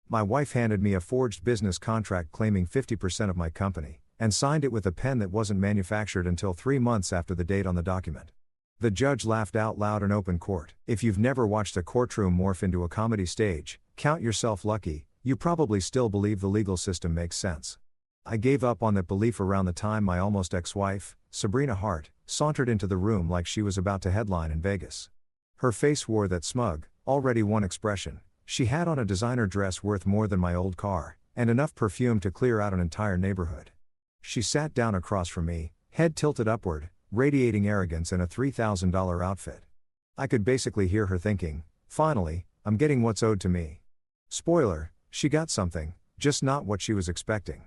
My wife handed me a forged business contract claiming 50% of my company, and signed it with a pen that wasn't manufactured until 3 months after the date on the document. The judge laughed out loud in open court. If you've never watched a courtroom morph into a comedy stage, count yourself lucky, you probably still believe the legal system makes sense. I gave up on that belief around the time my almost ex-wife, Sabrina Hart, sauntered into the room like she was about to headline in Vegas. Her face wore that smug, already won expression. She had on a designer dress worth more than my old car, and enough perfume to clear out an entire neighborhood. She sat down across from me, head tilted upward, radiating arrogance in a $3,000 outfit. I could basically hear her thinking, finally, I'm getting what's owed to me. Spoiler, she got something, just not what she was expecting.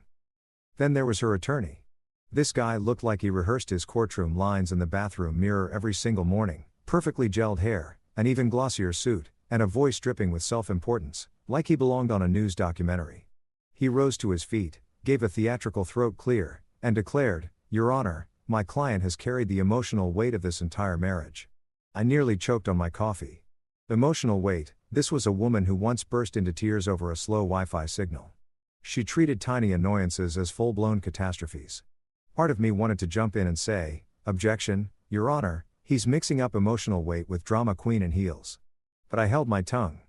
Then there was her attorney. This guy looked like he rehearsed his courtroom lines in the bathroom mirror every single morning, perfectly gelled hair, an even glossier suit, and a voice dripping with self-importance, like he belonged on a news documentary. He rose to his feet, gave a theatrical throat clear, and declared, "Your Honor, my client has carried the emotional weight of this entire marriage." I nearly choked on my coffee. Emotional weight. This was a woman who once burst into tears over a slow Wi-Fi signal. She treated tiny annoyances as full-blown catastrophes. Part of me wanted to jump in and say, "Objection, Your Honor, he's mixing up emotional weight with drama queen and heels." But I held my tongue.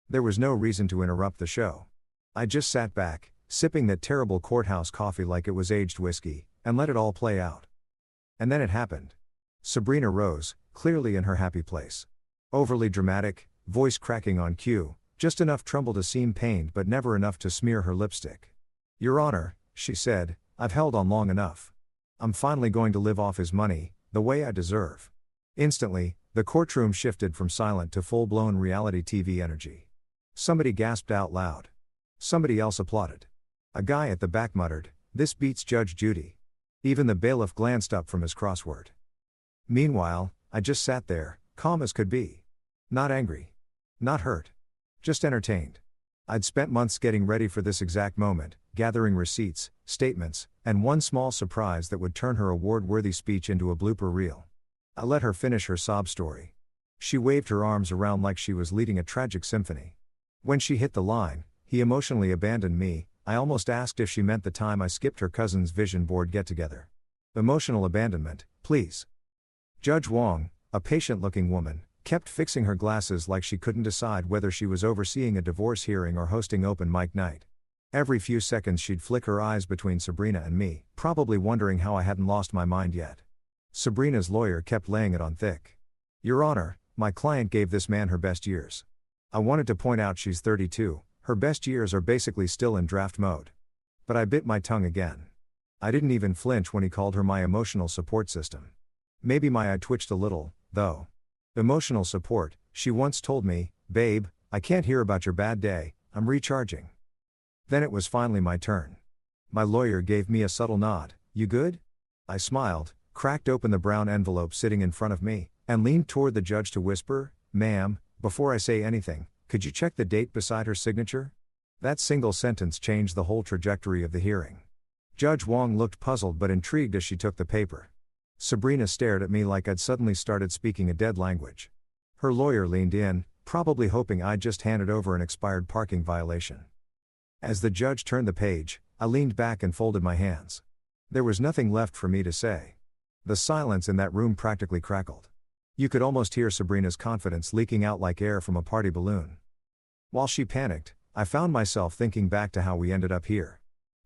There was no reason to interrupt the show. I just sat back, sipping that terrible courthouse coffee like it was aged whiskey, and let it all play out. And then it happened. Sabrina rose, clearly in her happy place. Overly dramatic, voice cracking on cue, just enough tremble to seem pained but never enough to smear her lipstick. "Your Honor," she said, "I've held on long enough. I'm finally going to live off his money, the way I deserve." Instantly, the courtroom shifted from silent to full-blown reality TV energy. Somebody gasped out loud. Somebody else applauded. A guy at the back muttered, "This beats Judge Judy." Even the bailiff glanced up from his crossword. Meanwhile, I just sat there, calm as could be. Not angry. Not hurt. Just entertained. I'd spent months getting ready for this exact moment, gathering receipts, statements, and one small surprise that would turn her award-worthy speech into a blooper reel. I let her finish her sob story. She waved her arms around like she was leading a tragic symphony. When she hit the line, "He emotionally abandoned me," I almost asked if she meant the time I skipped her cousin's vision board get-together. Emotional abandonment, please. Judge Wong, a patient-looking woman, kept fixing her glasses like she couldn't decide whether she was overseeing a divorce hearing or hosting open mic night. Every few seconds she'd flick her eyes between Sabrina and me, probably wondering how I hadn't lost my mind yet. Sabrina's lawyer kept laying it on thick. "Your Honor, my client gave this man her best years." I wanted to point out she's 32, her best years are basically still in draft mode. But I bit my tongue again. I didn't even flinch when he called her my emotional support system. Maybe my eye twitched a little, though. Emotional support, she once told me, "Babe, I can't hear about your bad day, I'm recharging." Then it was finally my turn. My lawyer gave me a subtle nod. "You good?" I smiled, cracked open the brown envelope sitting in front of me, and leaned toward the judge to whisper, "Ma'am, before I say anything, could you check the date beside her signature?" That single sentence changed the whole trajectory of the hearing. Judge Wong looked puzzled but intrigued as she took the paper. Sabrina stared at me like I'd suddenly started speaking a dead language. Her lawyer leaned in, probably hoping I'd just handed over an expired parking violation. As the judge turned the page, I leaned back and folded my hands. There was nothing left for me to say. The silence in that room practically crackled. You could almost hear Sabrina's confidence leaking out like air from a party balloon. While she panicked, I found myself thinking back to how we ended up here.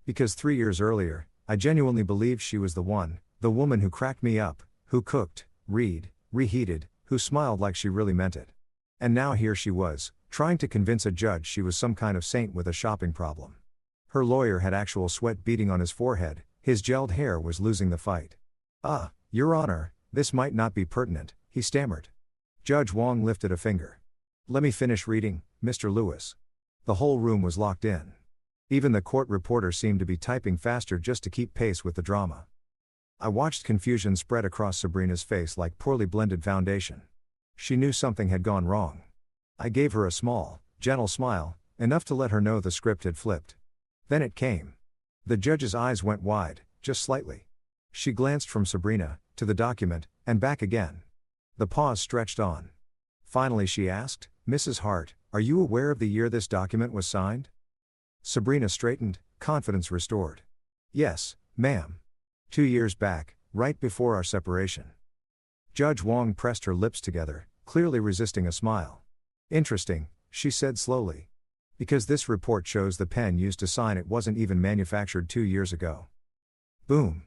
Because 3 years earlier, I genuinely believed she was the one, the woman who cracked me up, who cooked, reheated, who smiled like she really meant it. And now here she was, trying to convince a judge she was some kind of saint with a shopping problem. Her lawyer had actual sweat beading on his forehead, his gelled hair was losing the fight. Your Honor, this might not be pertinent," he stammered. Judge Wong lifted a finger. "Let me finish reading, Mr. Lewis." The whole room was locked in. Even the court reporter seemed to be typing faster just to keep pace with the drama. I watched confusion spread across Sabrina's face like poorly blended foundation. She knew something had gone wrong. I gave her a small, gentle smile, enough to let her know the script had flipped. Then it came. The judge's eyes went wide, just slightly. She glanced from Sabrina, to the document, and back again. The pause stretched on. Finally she asked, "Mrs. Hart, are you aware of the year this document was signed?" Sabrina straightened, confidence restored. Yes, ma'am. 2 years back, right before our separation. Judge Wong pressed her lips together, clearly resisting a smile. Interesting, she said slowly. Because this report shows the pen used to sign it wasn't even manufactured 2 years ago. Boom.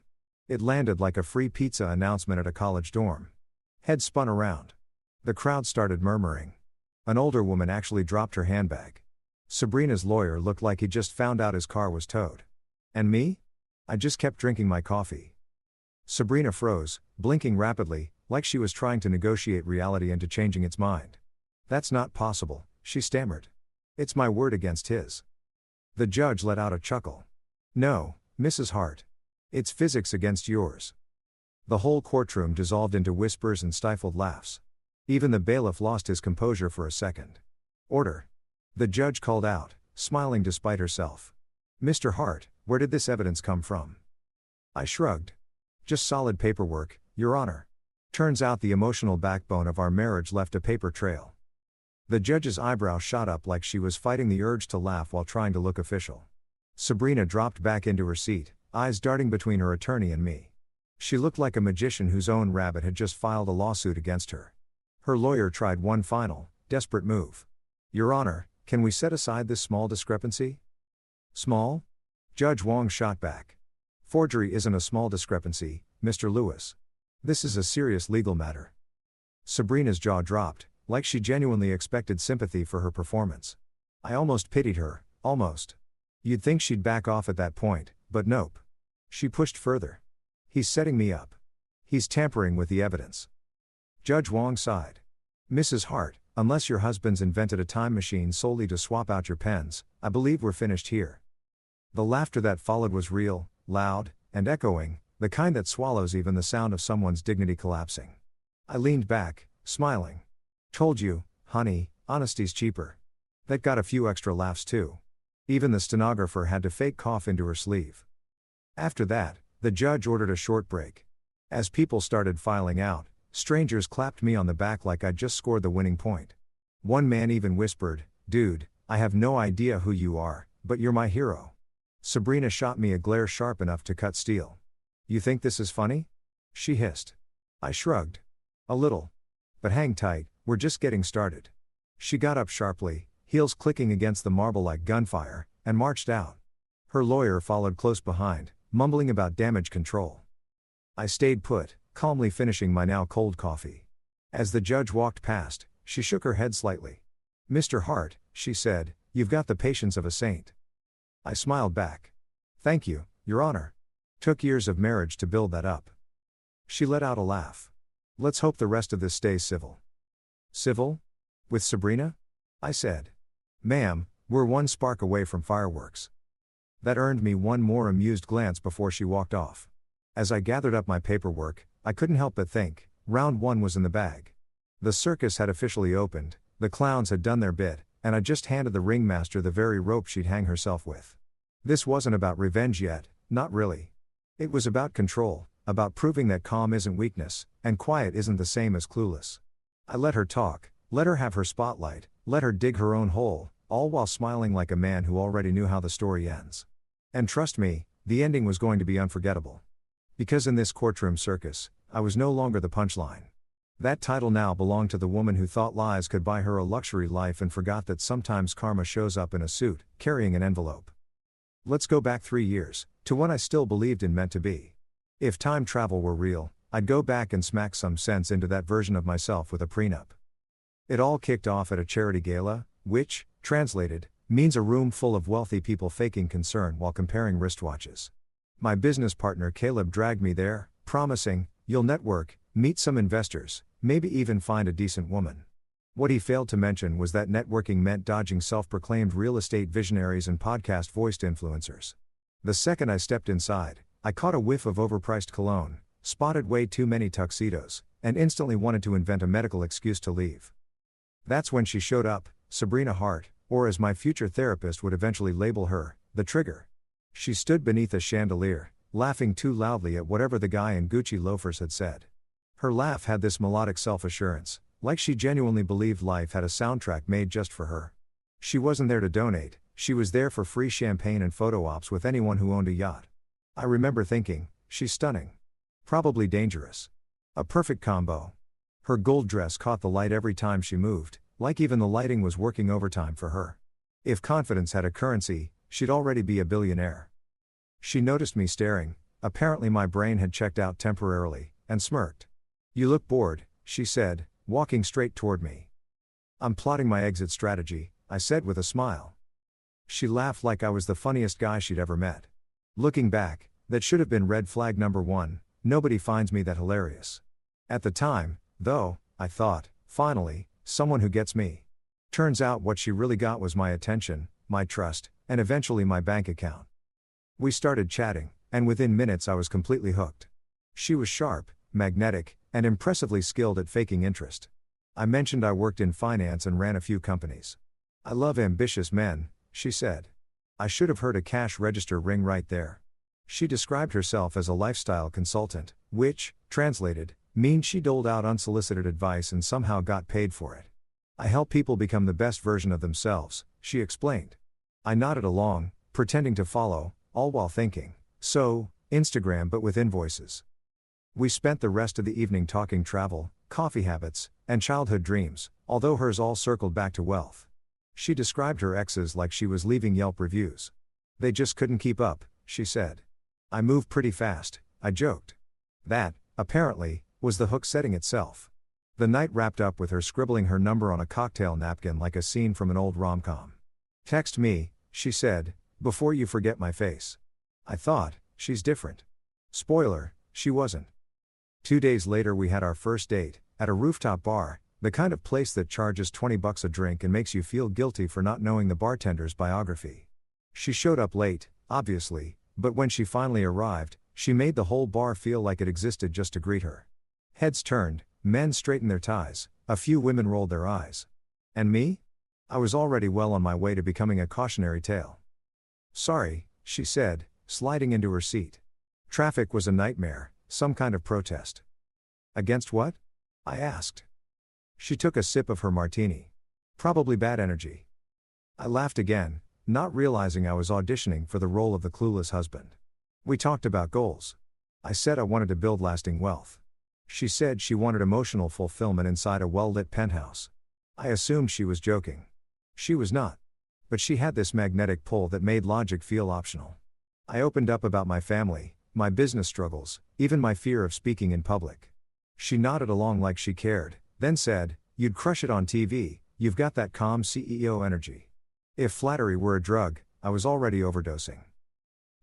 It landed like a free pizza announcement at a college dorm. Head spun around. The crowd started murmuring. An older woman actually dropped her handbag. Sabrina's lawyer looked like he just found out his car was towed. And me? I just kept drinking my coffee. Sabrina froze, blinking rapidly, like she was trying to negotiate reality into changing its mind. That's not possible, she stammered. It's my word against his. The judge let out a chuckle. No, Mrs. Hart. It's physics against yours. The whole courtroom dissolved into whispers and stifled laughs. Even the bailiff lost his composure for a second. Order. The judge called out, smiling despite herself. Mr. Hart, where did this evidence come from? I shrugged. Just solid paperwork, Your Honor. Turns out the emotional backbone of our marriage left a paper trail. The judge's eyebrow shot up like she was fighting the urge to laugh while trying to look official. Sabrina dropped back into her seat, eyes darting between her attorney and me. She looked like a magician whose own rabbit had just filed a lawsuit against her. Her lawyer tried one final, desperate move. Your Honor, can we set aside this small discrepancy? Small? Judge Wong shot back. Forgery isn't a small discrepancy, Mr. Lewis. This is a serious legal matter. Sabrina's jaw dropped, like she genuinely expected sympathy for her performance. I almost pitied her, almost. You'd think she'd back off at that point, but nope. She pushed further. He's setting me up. He's tampering with the evidence. Judge Wong sighed. Mrs. Hart, unless your husband's invented a time machine solely to swap out your pens, I believe we're finished here. The laughter that followed was real, loud, and echoing, the kind that swallows even the sound of someone's dignity collapsing. I leaned back, smiling. Told you, honey, honesty's cheaper. That got a few extra laughs too. Even the stenographer had to fake cough into her sleeve. After that, the judge ordered a short break. As people started filing out, strangers clapped me on the back like I'd just scored the winning point. One man even whispered, "Dude, I have no idea who you are, but you're my hero." Sabrina shot me a glare sharp enough to cut steel. You think this is funny? She hissed. I shrugged. A little. But hang tight, we're just getting started. She got up sharply, heels clicking against the marble like gunfire, and marched out. Her lawyer followed close behind, mumbling about damage control. I stayed put, calmly finishing my now cold coffee. As the judge walked past, she shook her head slightly. Mr. Hart, she said, you've got the patience of a saint. I smiled back. Thank you, Your Honor. Took years of marriage to build that up. She let out a laugh. Let's hope the rest of this stays civil. Civil? With Sabrina? I said. Ma'am, we're one spark away from fireworks. That earned me one more amused glance before she walked off. As I gathered up my paperwork, I couldn't help but think, round one was in the bag. The circus had officially opened, the clowns had done their bit, and I just handed the ringmaster the very rope she'd hang herself with. This wasn't about revenge yet, not really. It was about control, about proving that calm isn't weakness, and quiet isn't the same as clueless. I let her talk, let her have her spotlight, let her dig her own hole, all while smiling like a man who already knew how the story ends. And trust me, the ending was going to be unforgettable. Because in this courtroom circus, I was no longer the punchline. That title now belonged to the woman who thought lies could buy her a luxury life and forgot that sometimes karma shows up in a suit, carrying an envelope. Let's go back 3 years, to when I still believed in meant to be. If time travel were real, I'd go back and smack some sense into that version of myself with a prenup. It all kicked off at a charity gala, which, translated, means a room full of wealthy people faking concern while comparing wristwatches. My business partner Caleb dragged me there, promising, you'll network, meet some investors, maybe even find a decent woman. What he failed to mention was that networking meant dodging self-proclaimed real estate visionaries and podcast-voiced influencers. The second I stepped inside, I caught a whiff of overpriced cologne, spotted way too many tuxedos, and instantly wanted to invent a medical excuse to leave. That's when she showed up, Sabrina Hart, or as my future therapist would eventually label her, the trigger. She stood beneath a chandelier, laughing too loudly at whatever the guy in Gucci loafers had said. Her laugh had this melodic self-assurance, like she genuinely believed life had a soundtrack made just for her. She wasn't there to donate, she was there for free champagne and photo ops with anyone who owned a yacht. I remember thinking, she's stunning. Probably dangerous. A perfect combo. Her gold dress caught the light every time she moved, like even the lighting was working overtime for her. If confidence had a currency, she'd already be a billionaire. She noticed me staring, apparently my brain had checked out temporarily, and smirked. "You look bored," she said, walking straight toward me. "I'm plotting my exit strategy," I said with a smile. She laughed like I was the funniest guy she'd ever met. Looking back, that should have been red flag number 1, nobody finds me that hilarious. At the time, though, I thought, finally, someone who gets me. Turns out what she really got was my attention, my trust, and eventually my bank account. We started chatting, and within minutes I was completely hooked. She was sharp, magnetic, and impressively skilled at faking interest. I mentioned I worked in finance and ran a few companies. "I love ambitious men," she said. I should have heard a cash register ring right there. She described herself as a lifestyle consultant, which, translated, means she doled out unsolicited advice and somehow got paid for it. "I help people become the best version of themselves," she explained. I nodded along, pretending to follow, all while thinking, so, Instagram but with invoices. We spent the rest of the evening talking travel, coffee habits, and childhood dreams, although hers all circled back to wealth. She described her exes like she was leaving Yelp reviews. "They just couldn't keep up," she said. "I move pretty fast," I joked. That, apparently, was the hook setting itself. The night wrapped up with her scribbling her number on a cocktail napkin like a scene from an old rom-com. "Text me," she said, "before you forget my face." I thought, she's different. Spoiler, she wasn't. 2 days later we had our first date, at a rooftop bar, the kind of place that charges $20 a drink and makes you feel guilty for not knowing the bartender's biography. She showed up late, obviously, but when she finally arrived, she made the whole bar feel like it existed just to greet her. Heads turned, men straightened their ties, a few women rolled their eyes. And me? I was already well on my way to becoming a cautionary tale. "Sorry," she said, sliding into her seat. Traffic was a nightmare, some kind of protest. "Against what?" I asked. She took a sip of her martini. "Probably bad energy." I laughed again, not realizing I was auditioning for the role of the clueless husband. We talked about goals. I said I wanted to build lasting wealth. She said she wanted emotional fulfillment inside a well-lit penthouse. I assumed she was joking. She was not. But she had this magnetic pull that made logic feel optional. I opened up about my family, my business struggles, even my fear of speaking in public. She nodded along like she cared, then said, "You'd crush it on TV, you've got that calm CEO energy." If flattery were a drug, I was already overdosing.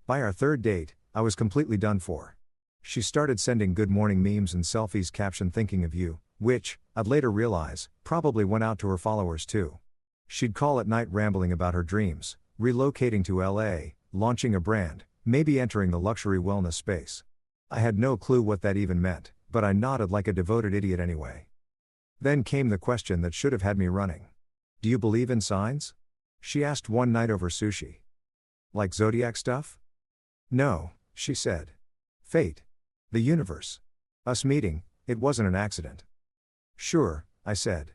By our third date, I was completely done for. She started sending good morning memes and selfies captioned "thinking of you," which, I'd later realize, probably went out to her followers too. She'd call at night rambling about her dreams, relocating to LA, launching a brand, maybe entering the luxury wellness space. I had no clue what that even meant, but I nodded like a devoted idiot anyway. Then came the question that should have had me running. "Do you believe in signs?" she asked one night over sushi. "Like zodiac stuff?" "No," she said. "Fate. The universe. Us meeting, it wasn't an accident." "Sure," I said.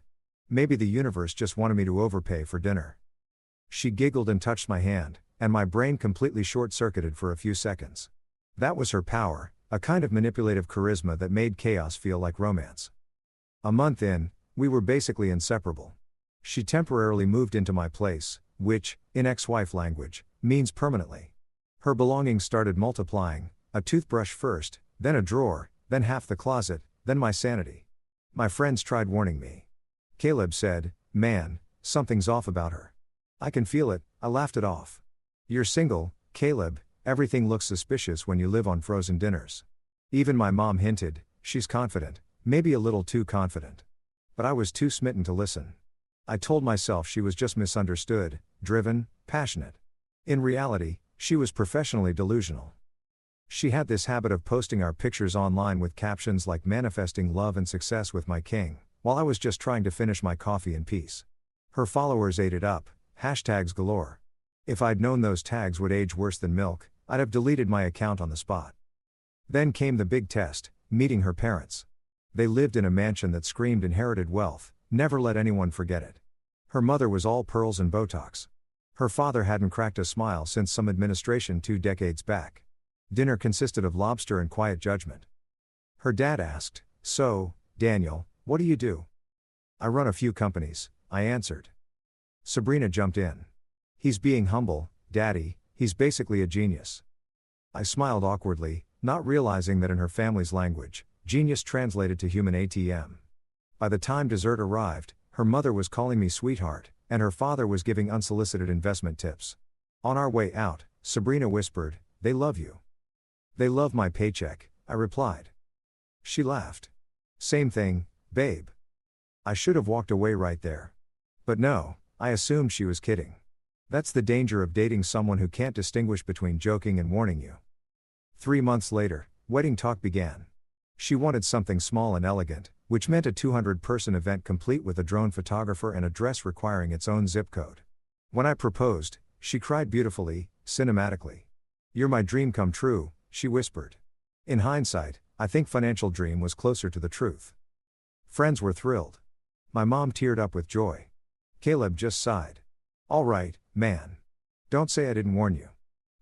"Maybe the universe just wanted me to overpay for dinner." She giggled and touched my hand, and my brain completely short-circuited for a few seconds. That was her power, a kind of manipulative charisma that made chaos feel like romance. A month in, we were basically inseparable. She temporarily moved into my place, which, in ex-wife language, means permanently. Her belongings started multiplying, a toothbrush first, then a drawer, then half the closet, then my sanity. My friends tried warning me. Caleb said, "Man, something's off about her." "I can feel it," I laughed it off. "You're single, Caleb, everything looks suspicious when you live on frozen dinners." Even my mom hinted, "She's confident, maybe a little too confident." But I was too smitten to listen. I told myself she was just misunderstood, driven, passionate. In reality, she was professionally delusional. She had this habit of posting our pictures online with captions like "manifesting love and success with my king," while I was just trying to finish my coffee in peace. Her followers ate it up, hashtags galore. If I'd known those tags would age worse than milk, I'd have deleted my account on the spot. Then came the big test, meeting her parents. They lived in a mansion that screamed inherited wealth, never let anyone forget it. Her mother was all pearls and Botox. Her father hadn't cracked a smile since some administration 2 decades back. Dinner consisted of lobster and quiet judgment. Her dad asked, "So, Daniel, what do you do?" "I run a few companies," I answered. Sabrina jumped in. "He's being humble, Daddy, he's basically a genius." I smiled awkwardly, not realizing that in her family's language, genius translated to human ATM. By the time dessert arrived, her mother was calling me sweetheart, and her father was giving unsolicited investment tips. On our way out, Sabrina whispered, "They love you." "They love my paycheck," I replied. She laughed. "Same thing, babe." I should have walked away right there. But no, I assumed she was kidding. That's the danger of dating someone who can't distinguish between joking and warning you. 3 months later, wedding talk began. She wanted something small and elegant, which meant a 200-person event complete with a drone photographer and a dress requiring its own zip code. When I proposed, she cried beautifully, cinematically. "You're my dream come true," she whispered. In hindsight, I think financial dream was closer to the truth. Friends were thrilled. My mom teared up with joy. Caleb just sighed. "All right, man. Don't say I didn't warn you."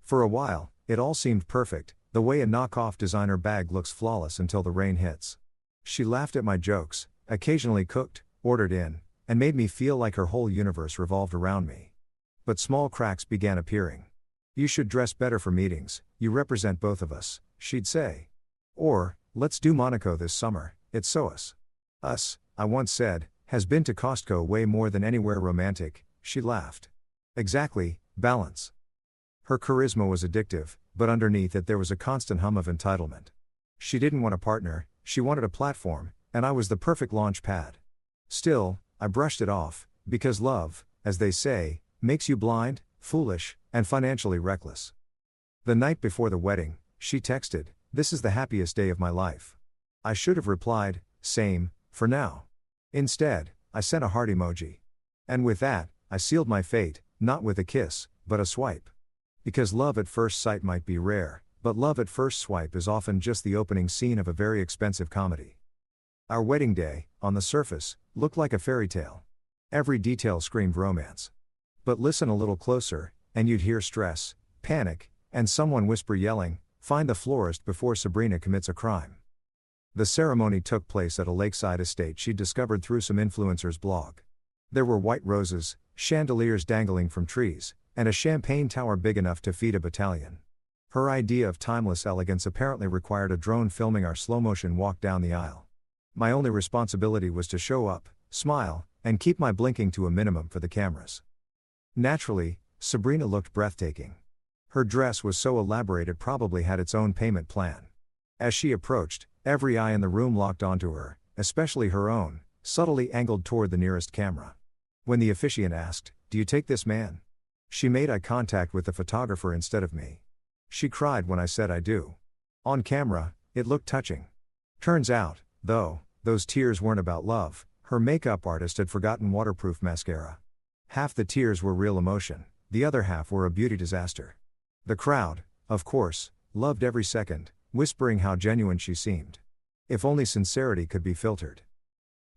For a while, it all seemed perfect, the way a knockoff designer bag looks flawless until the rain hits. She laughed at my jokes, occasionally cooked, ordered in, and made me feel like her whole universe revolved around me. But small cracks began appearing. "You should dress better for meetings, you represent both of us," she'd say. Or, "Let's do Monaco this summer, it's so us." "Us," I once said, "has been to Costco way more than anywhere romantic," she laughed. Exactly, balance. Her charisma was addictive, but underneath it there was a constant hum of entitlement. She didn't want a partner, she wanted a platform, and I was the perfect launch pad. Still, I brushed it off, because love, as they say, makes you blind, foolish, and financially reckless. The night before the wedding, she texted, "This is the happiest day of my life." I should have replied, "Same, for now." Instead, I sent a heart emoji. And with that, I sealed my fate, not with a kiss, but a swipe. Because love at first sight might be rare, but love at first swipe is often just the opening scene of a very expensive comedy. Our wedding day, on the surface, looked like a fairy tale. Every detail screamed romance. But listen a little closer, and you'd hear stress, panic, and someone whisper yelling, "Find the florist before Sabrina commits a crime." The ceremony took place at a lakeside estate she'd discovered through some influencer's blog. There were white roses, chandeliers dangling from trees, and a champagne tower big enough to feed a battalion. Her idea of timeless elegance apparently required a drone filming our slow-motion walk down the aisle. My only responsibility was to show up, smile, and keep my blinking to a minimum for the cameras. Naturally, Sabrina looked breathtaking. Her dress was so elaborate it probably had its own payment plan. As she approached, every eye in the room locked onto her, especially her own, subtly angled toward the nearest camera. When the officiant asked, "Do you take this man?" she made eye contact with the photographer instead of me. She cried when I said I do. On camera, it looked touching. Turns out, though, those tears weren't about love. Her makeup artist had forgotten waterproof mascara. Half the tears were real emotion, the other half were a beauty disaster. The crowd, of course, loved every second, whispering how genuine she seemed. If only sincerity could be filtered.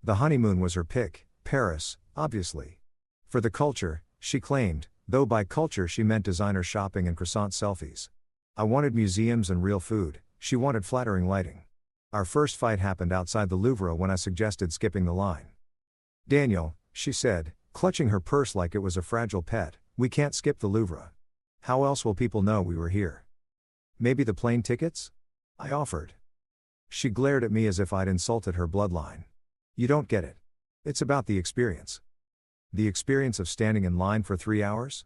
The honeymoon was her pick, Paris, obviously. For the culture, she claimed, though by culture she meant designer shopping and croissant selfies. I wanted museums and real food, she wanted flattering lighting. Our first fight happened outside the Louvre when I suggested skipping the line. "Daniel," she said, clutching her purse like it was a fragile pet, "we can't skip the Louvre. How else will people know we were here?" "Maybe the plane tickets?" I offered. She glared at me as if I'd insulted her bloodline. "You don't get it. It's about the experience." "The experience of standing in line for 3 hours?"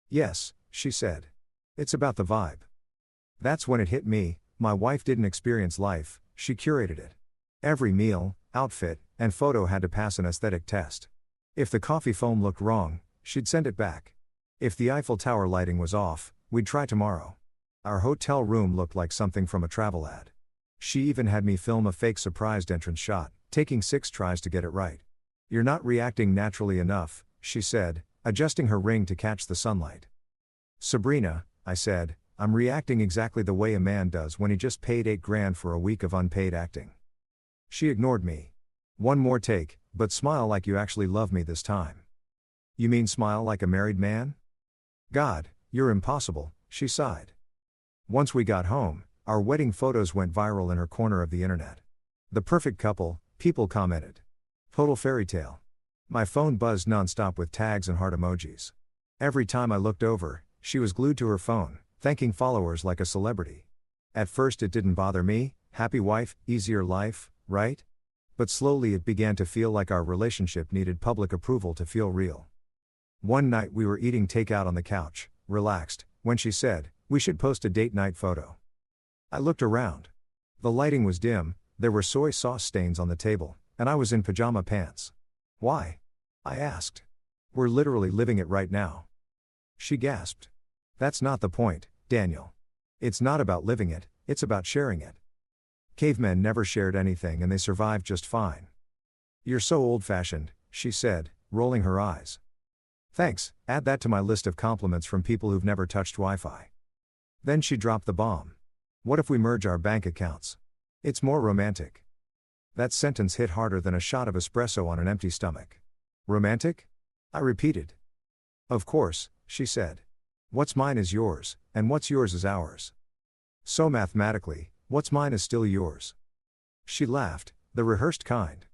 "Yes," she said. "It's about the vibe." That's when it hit me, my wife didn't experience life, she curated it. Every meal, outfit, and photo had to pass an aesthetic test. If the coffee foam looked wrong, she'd send it back. If the Eiffel Tower lighting was off, we'd try tomorrow. Our hotel room looked like something from a travel ad. She even had me film a fake surprised entrance shot, taking 6 tries to get it right. "You're not reacting naturally enough," she said, adjusting her ring to catch the sunlight. "Sabrina," I said, "I'm reacting exactly the way a man does when he just paid $8,000 for a week of unpaid acting." She ignored me. "One more take, but smile like you actually love me this time." "You mean smile like a married man?" God, you're impossible, she sighed. Once we got home, our wedding photos went viral in her corner of the internet. The perfect couple, people commented. Total fairy tale. My phone buzzed nonstop with tags and heart emojis. Every time I looked over, she was glued to her phone, thanking followers like a celebrity. At first it didn't bother me, happy wife, easier life, right? But slowly it began to feel like our relationship needed public approval to feel real. One night we were eating takeout on the couch, relaxed, when she said, "We should post a date night photo." I looked around. The lighting was dim, there were soy sauce stains on the table, and I was in pajama pants. "Why?" I asked. "We're literally living it right now." She gasped. "That's not the point, Daniel. It's not about living it, it's about sharing it. Cavemen never shared anything and they survived just fine." "You're so old-fashioned," she said, rolling her eyes. "Thanks, add that to my list of compliments from people who've never touched Wi-Fi." Then she dropped the bomb. "What if we merge our bank accounts? It's more romantic." That sentence hit harder than a shot of espresso on an empty stomach. "Romantic?" I repeated. "Of course," she said. "What's mine is yours, and what's yours is ours. So mathematically, what's mine is still yours." She laughed, the rehearsed kind.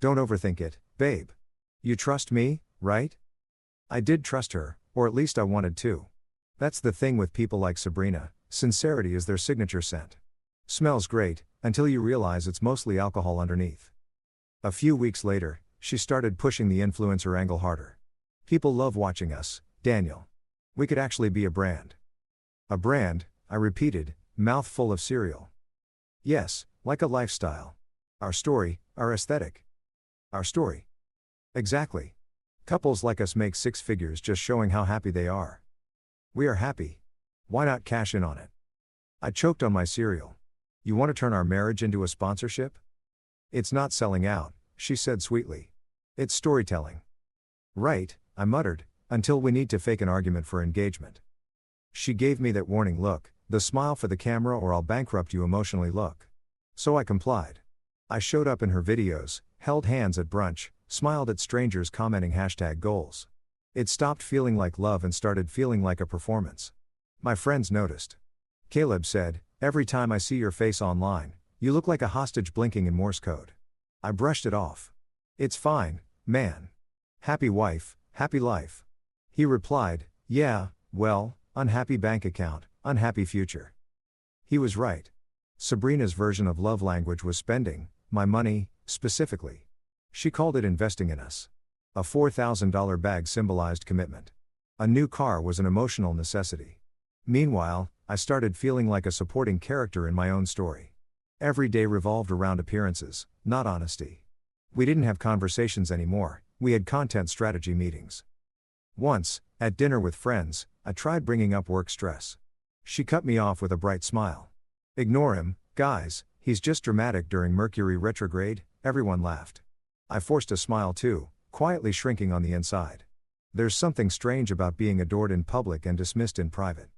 "Don't overthink it, babe. You trust me, right?" I did trust her, or at least I wanted to. That's the thing with people like Sabrina, sincerity is their signature scent. Smells great, until you realize it's mostly alcohol underneath. A few weeks later, she started pushing the influencer angle harder. "People love watching us, Daniel. We could actually be a brand." "A brand," I repeated, mouth full of cereal. "Yes, like a lifestyle. Our story, our aesthetic. Our story." "Exactly. Couples like us make six figures just showing how happy they are. We are happy. Why not cash in on it?" I choked on my cereal. "You want to turn our marriage into a sponsorship?" "It's not selling out," she said sweetly. "It's storytelling." "Right," I muttered, "until we need to fake an argument for engagement." She gave me that warning look, the smile for the camera or I'll bankrupt you emotionally look. So I complied. I showed up in her videos, held hands at brunch, smiled at strangers commenting #goals. It stopped feeling like love and started feeling like a performance. My friends noticed. Caleb said, "Every time I see your face online, you look like a hostage blinking in Morse code." I brushed it off. "It's fine, man. Happy wife, happy life." He replied, "Yeah, well, unhappy bank account, unhappy future." He was right. Sabrina's version of love language was spending, my money, specifically. She called it investing in us. A $4,000 bag symbolized commitment. A new car was an emotional necessity. Meanwhile, I started feeling like a supporting character in my own story. Every day revolved around appearances, not honesty. We didn't have conversations anymore, we had content strategy meetings. Once, at dinner with friends, I tried bringing up work stress. She cut me off with a bright smile. "Ignore him, guys, he's just dramatic during Mercury retrograde." Everyone laughed. I forced a smile too, quietly shrinking on the inside. There's something strange about being adored in public and dismissed in private.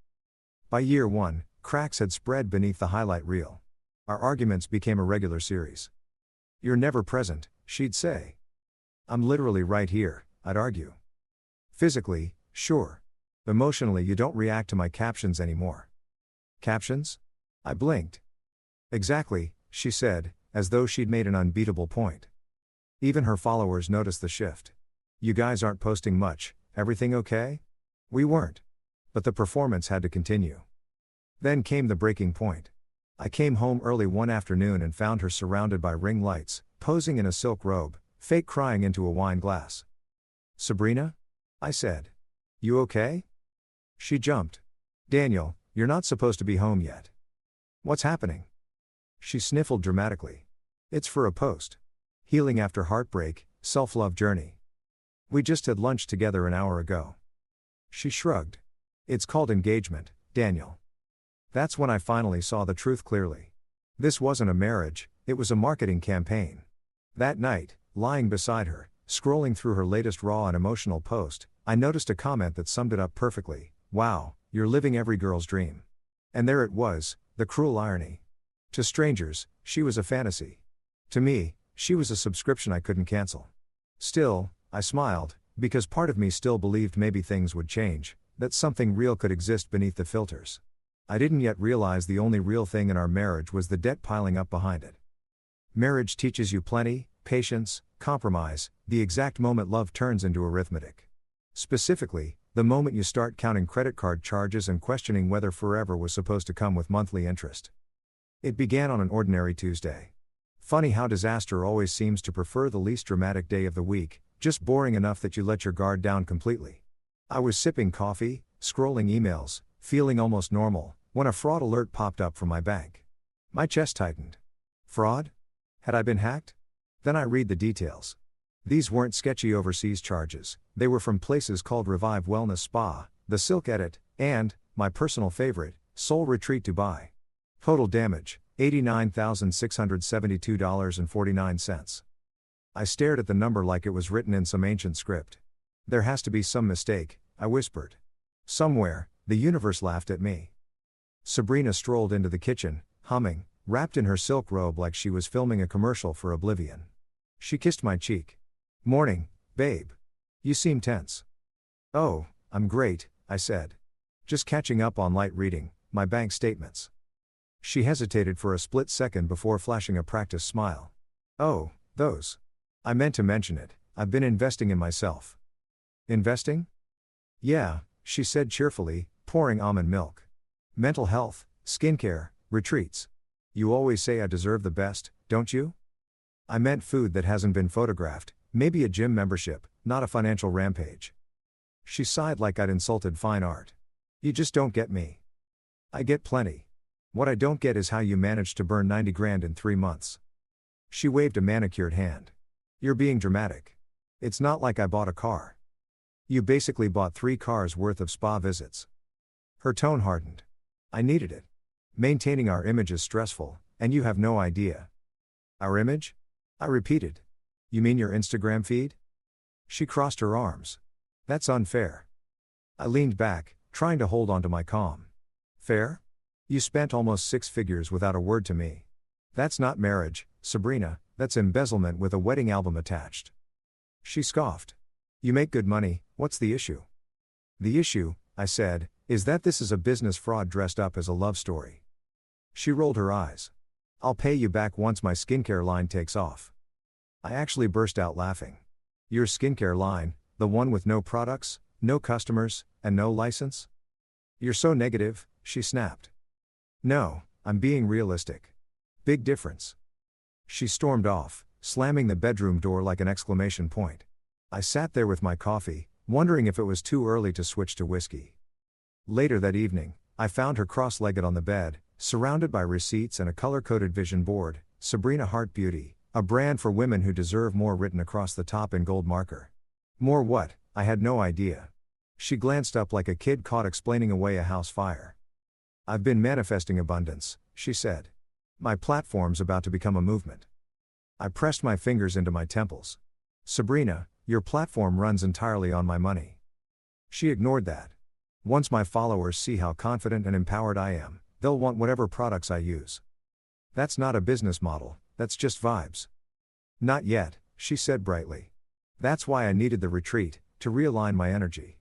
By year one, cracks had spread beneath the highlight reel. Our arguments became a regular series. "You're never present," she'd say. "I'm literally right here," I'd argue. "Physically, sure. Emotionally, you don't react to my captions anymore." "Captions?" I blinked. "Exactly," she said, as though she'd made an unbeatable point. Even her followers noticed the shift. "You guys aren't posting much, everything okay?" We weren't. But the performance had to continue. Then came the breaking point. I came home early one afternoon and found her surrounded by ring lights, posing in a silk robe, fake crying into a wine glass. "Sabrina?" I said. "You okay?" She jumped. "Daniel, you're not supposed to be home yet." "What's happening?" She sniffled dramatically. "It's for a post. Healing after heartbreak, self-love journey. We just had lunch together an hour ago." She shrugged. "It's called engagement, Daniel." That's when I finally saw the truth clearly. This wasn't a marriage, it was a marketing campaign. That night, lying beside her, scrolling through her latest raw and emotional post, I noticed a comment that summed it up perfectly. "Wow, you're living every girl's dream." And there it was, the cruel irony. To strangers, she was a fantasy. To me, she was a subscription I couldn't cancel. Still, I smiled, because part of me still believed maybe things would change, that something real could exist beneath the filters. I didn't yet realize the only real thing in our marriage was the debt piling up behind it. Marriage teaches you plenty, patience, compromise, the exact moment love turns into arithmetic. Specifically, the moment you start counting credit card charges and questioning whether forever was supposed to come with monthly interest. It began on an ordinary Tuesday. Funny how disaster always seems to prefer the least dramatic day of the week, just boring enough that you let your guard down completely. I was sipping coffee, scrolling emails, feeling almost normal, when a fraud alert popped up from my bank. My chest tightened. Fraud? Had I been hacked? Then I read the details. These weren't sketchy overseas charges, they were from places called Revive Wellness Spa, The Silk Edit, and, my personal favorite, Soul Retreat Dubai. Total damage, $89,672.49. I stared at the number like it was written in some ancient script. There has to be some mistake, I whispered. Somewhere, the universe laughed at me. Sabrina strolled into the kitchen, humming, wrapped in her silk robe like she was filming a commercial for Oblivion. She kissed my cheek. Morning, babe. You seem tense. Oh, I'm great, I said. Just catching up on light reading, my bank statements. She hesitated for a split second before flashing a practiced smile. Oh, those. I meant to mention it, I've been investing in myself. Investing? Yeah, she said cheerfully, pouring almond milk. Mental health, skincare, retreats. You always say I deserve the best, don't you? I meant food that hasn't been photographed, maybe a gym membership, not a financial rampage. She sighed like I'd insulted fine art. You just don't get me. I get plenty. What I don't get is how you managed to burn 90 grand in 3 months. She waved a manicured hand. You're being dramatic. It's not like I bought a car. You basically bought 3 cars worth of spa visits. Her tone hardened. I needed it. Maintaining our image is stressful, and you have no idea. Our image? I repeated. You mean your Instagram feed? She crossed her arms. That's unfair. I leaned back, trying to hold on to my calm. Fair? You spent almost 6 figures without a word to me. That's not marriage, Sabrina, that's embezzlement with a wedding album attached. She scoffed. You make good money, what's the issue? The issue, I said, is that this is a business fraud dressed up as a love story. She rolled her eyes. I'll pay you back once my skincare line takes off. I actually burst out laughing. Your skincare line, the one with no products, no customers, and no license? You're so negative, she snapped. No, I'm being realistic. Big difference. She stormed off, slamming the bedroom door like an exclamation point. I sat there with my coffee, wondering if it was too early to switch to whiskey. Later that evening, I found her cross-legged on the bed, surrounded by receipts and a color-coded vision board, Sabrina Heart Beauty, a brand for women who deserve more, written across the top in gold marker. More what? I had no idea. She glanced up like a kid caught explaining away a house fire. I've been manifesting abundance, she said. My platform's about to become a movement. I pressed my fingers into my temples. Sabrina, your platform runs entirely on my money. She ignored that. Once my followers see how confident and empowered I am, they'll want whatever products I use. That's not a business model, that's just vibes. Not yet, she said brightly. That's why I needed the retreat, to realign my energy.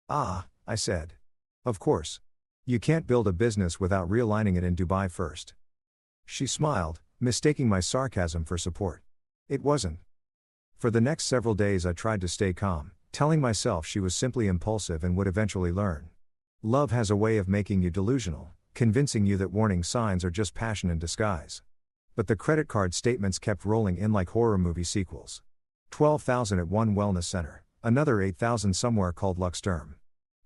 Ah, I said. Of course. You can't build a business without realigning it in Dubai first. She smiled, mistaking my sarcasm for support. It wasn't. For the next several days I tried to stay calm, telling myself she was simply impulsive and would eventually learn. Love has a way of making you delusional, convincing you that warning signs are just passion in disguise. But the credit card statements kept rolling in like horror movie sequels. 12,000 at one wellness center, another 8,000 somewhere called Luxterm.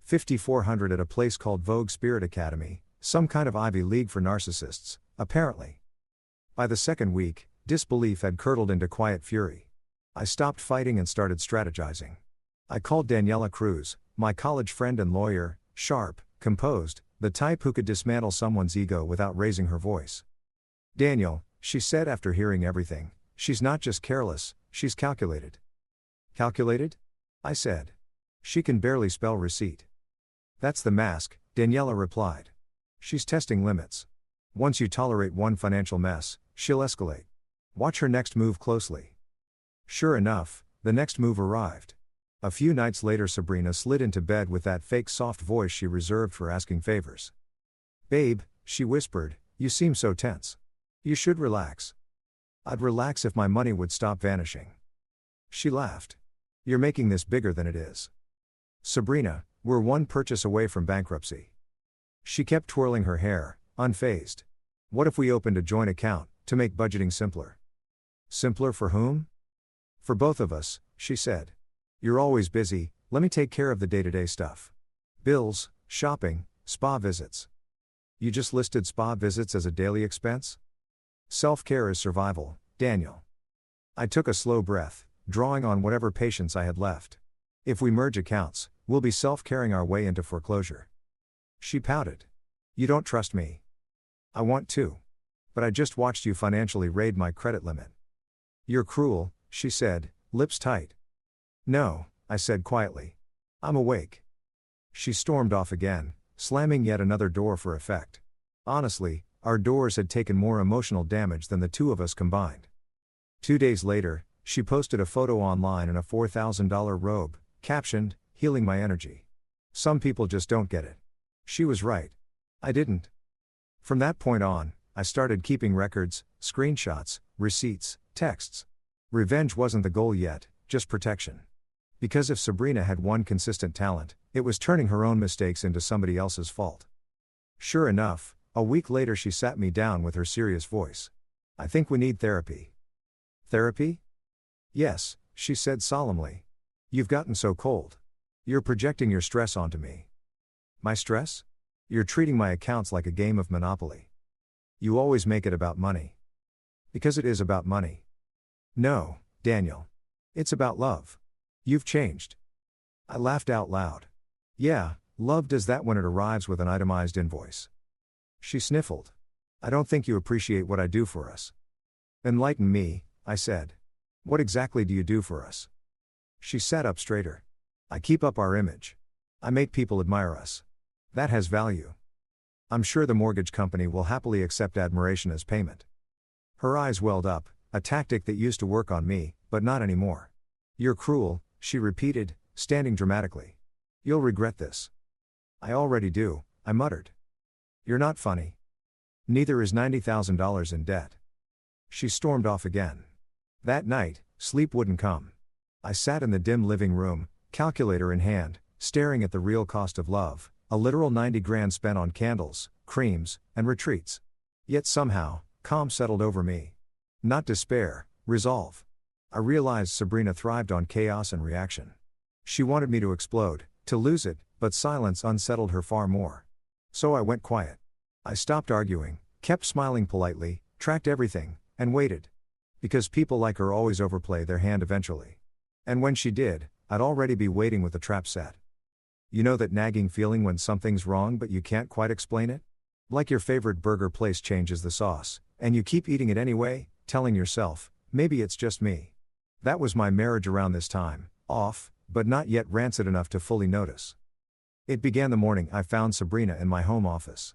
5,400 at a place called Vogue Spirit Academy, some kind of Ivy League for narcissists, apparently. By the second week, disbelief had curdled into quiet fury. I stopped fighting and started strategizing. I called Daniela Cruz, my college friend and lawyer, sharp, composed, the type who could dismantle someone's ego without raising her voice. Daniel, she said after hearing everything, she's not just careless, she's calculated. Calculated? I said. She can barely spell receipt. That's the mask, Daniela replied. She's testing limits. Once you tolerate one financial mess, she'll escalate. Watch her next move closely. Sure enough, the next move arrived. A few nights later, Sabrina slid into bed with that fake soft voice she reserved for asking favors. "Babe," she whispered, "you seem so tense. You should relax." "I'd relax if my money would stop vanishing." She laughed. "You're making this bigger than it is. Sabrina, we're one purchase away from bankruptcy." She kept twirling her hair, unfazed. "What if we opened a joint account, to make budgeting simpler?" "Simpler for whom?" "For both of us," she said. "You're always busy, let me take care of the day-to-day stuff. Bills, shopping, spa visits." "You just listed spa visits as a daily expense?" "Self-care is survival, Daniel." I took a slow breath, drawing on whatever patience I had left. "If we merge accounts, we'll be self-caring our way into foreclosure." She pouted. "You don't trust me." "I want to. But I just watched you financially raid my credit limit." "You're cruel," she said, lips tight. "No," I said quietly. "I'm awake." She stormed off again, slamming yet another door for effect. Honestly, our doors had taken more emotional damage than the two of us combined. 2 days later, she posted a photo online in a $4,000 robe, captioned, "Healing my energy. Some people just don't get it." She was right. I didn't. From that point on, I started keeping records, screenshots, receipts, texts. Revenge wasn't the goal yet, just protection. Because if Sabrina had one consistent talent, it was turning her own mistakes into somebody else's fault. Sure enough, a week later she sat me down with her serious voice. "I think we need therapy." "Therapy?" "Yes," she said solemnly. "You've gotten so cold. You're projecting your stress onto me." "My stress? You're treating my accounts like a game of Monopoly. You always make it about money." "Because it is about money." "No, Daniel. It's about love. You've changed." I laughed out loud. "Yeah, love does that when it arrives with an itemized invoice." She sniffled. "I don't think you appreciate what I do for us." "Enlighten me," I said. "What exactly do you do for us?" She sat up straighter. "I keep up our image. I make people admire us. That has value. I'm sure the mortgage company will happily accept admiration as payment." Her eyes welled up, a tactic that used to work on me, but not anymore. "You're cruel," she repeated, standing dramatically. "You'll regret this." "I already do," I muttered. "You're not funny. Neither is $90,000 in debt." She stormed off again. That night, sleep wouldn't come. I sat in the dim living room, calculator in hand, staring at the real cost of love, a literal 90 grand spent on candles, creams, and retreats. Yet somehow, calm settled over me. Not despair, resolve. I realized Sabrina thrived on chaos and reaction. She wanted me to explode, to lose it, but silence unsettled her far more. So I went quiet. I stopped arguing, kept smiling politely, tracked everything, and waited. Because people like her always overplay their hand eventually. And when she did, I'd already be waiting with the trap set. You know that nagging feeling when something's wrong but you can't quite explain it? Like your favorite burger place changes the sauce, and you keep eating it anyway, telling yourself, maybe it's just me. That was my marriage around this time, off, but not yet rancid enough to fully notice. It began the morning I found Sabrina in my home office.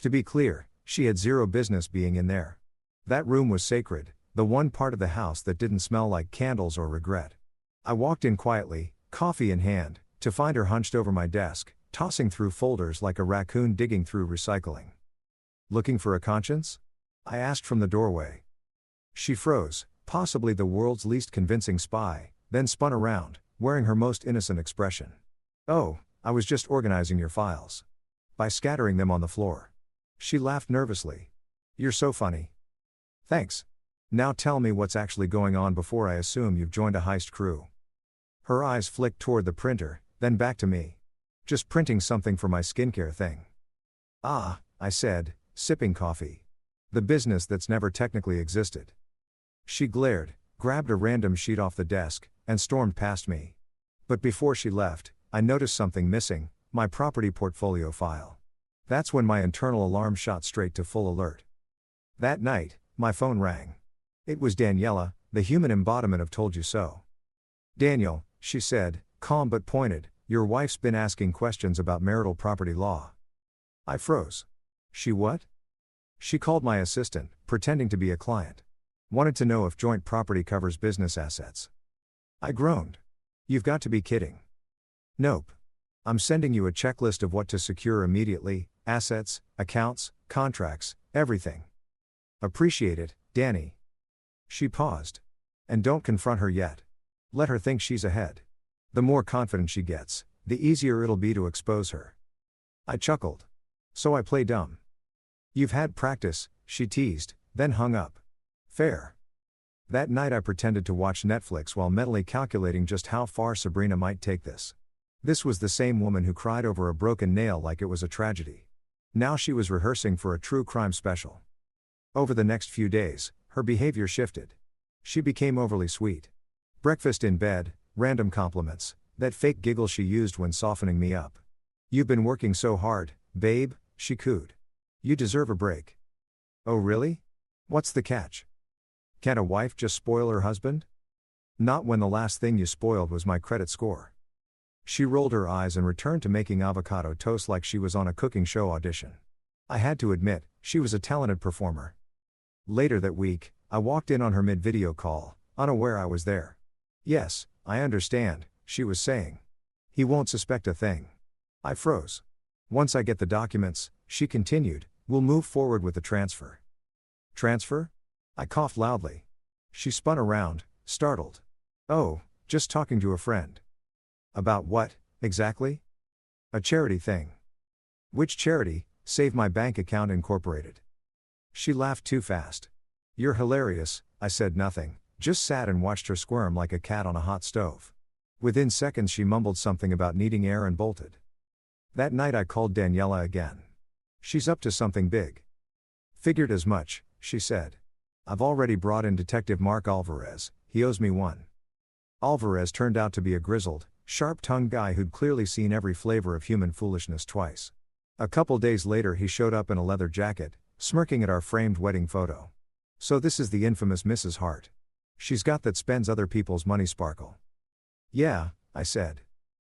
To be clear, she had zero business being in there. That room was sacred, the one part of the house that didn't smell like candles or regret. I walked in quietly, coffee in hand, to find her hunched over my desk, tossing through folders like a raccoon digging through recycling. "Looking for a conscience?" I asked from the doorway. She froze, possibly the world's least convincing spy, then spun around, wearing her most innocent expression. "Oh, I was just organizing your files. By scattering them on the floor." She laughed nervously. "You're so funny." "Thanks. Now tell me what's actually going on before I assume you've joined a heist crew." Her eyes flicked toward the printer, then back to me. "Just printing something for my skincare thing." "Ah," I said, sipping coffee. "The business that's never technically existed." She glared, grabbed a random sheet off the desk, and stormed past me. But before she left, I noticed something missing, my property portfolio file. That's when my internal alarm shot straight to full alert. That night, my phone rang. It was Daniela, the human embodiment of told you so. "Daniel," she said, calm but pointed, "your wife's been asking questions about marital property law." I froze. "She what?" "She called my assistant, pretending to be a client. Wanted to know if joint property covers business assets." I groaned. You've got to be kidding. Nope. I'm sending you a checklist of what to secure immediately: assets, accounts, contracts, everything. Appreciate it, Danny. She paused. And don't confront her yet. Let her think she's ahead. The more confident she gets, the easier it'll be to expose her. I chuckled. So I play dumb. You've had practice, she teased, then hung up. Fair. That night I pretended to watch Netflix while mentally calculating just how far Sabrina might take this. This was the same woman who cried over a broken nail like it was a tragedy. Now she was rehearsing for a true crime special. Over the next few days, her behavior shifted. She became overly sweet. Breakfast in bed, random compliments, that fake giggle she used when softening me up. You've been working so hard, babe, she cooed. You deserve a break. Oh really? What's the catch? Can't a wife just spoil her husband? Not when the last thing you spoiled was my credit score. She rolled her eyes and returned to making avocado toast like she was on a cooking show audition. I had to admit, she was a talented performer. Later that week, I walked in on her mid-video call, unaware I was there. Yes, I understand, she was saying. He won't suspect a thing. I froze. Once I get the documents, she continued, we'll move forward with the transfer. Transfer? I coughed loudly. She spun around, startled. Oh, just talking to a friend. About what, exactly? A charity thing. Which charity? Save My Bank Account Incorporated. She laughed too fast. You're hilarious, I said nothing, just sat and watched her squirm like a cat on a hot stove. Within seconds she mumbled something about needing air and bolted. That night I called Daniela again. She's up to something big. Figured as much, she said. I've already brought in Detective Mark Alvarez, he owes me one. Alvarez turned out to be a grizzled, sharp-tongued guy who'd clearly seen every flavor of human foolishness twice. A couple days later he showed up in a leather jacket, smirking at our framed wedding photo. So this is the infamous Mrs. Hart. She's got that spends other people's money sparkle. Yeah, I said.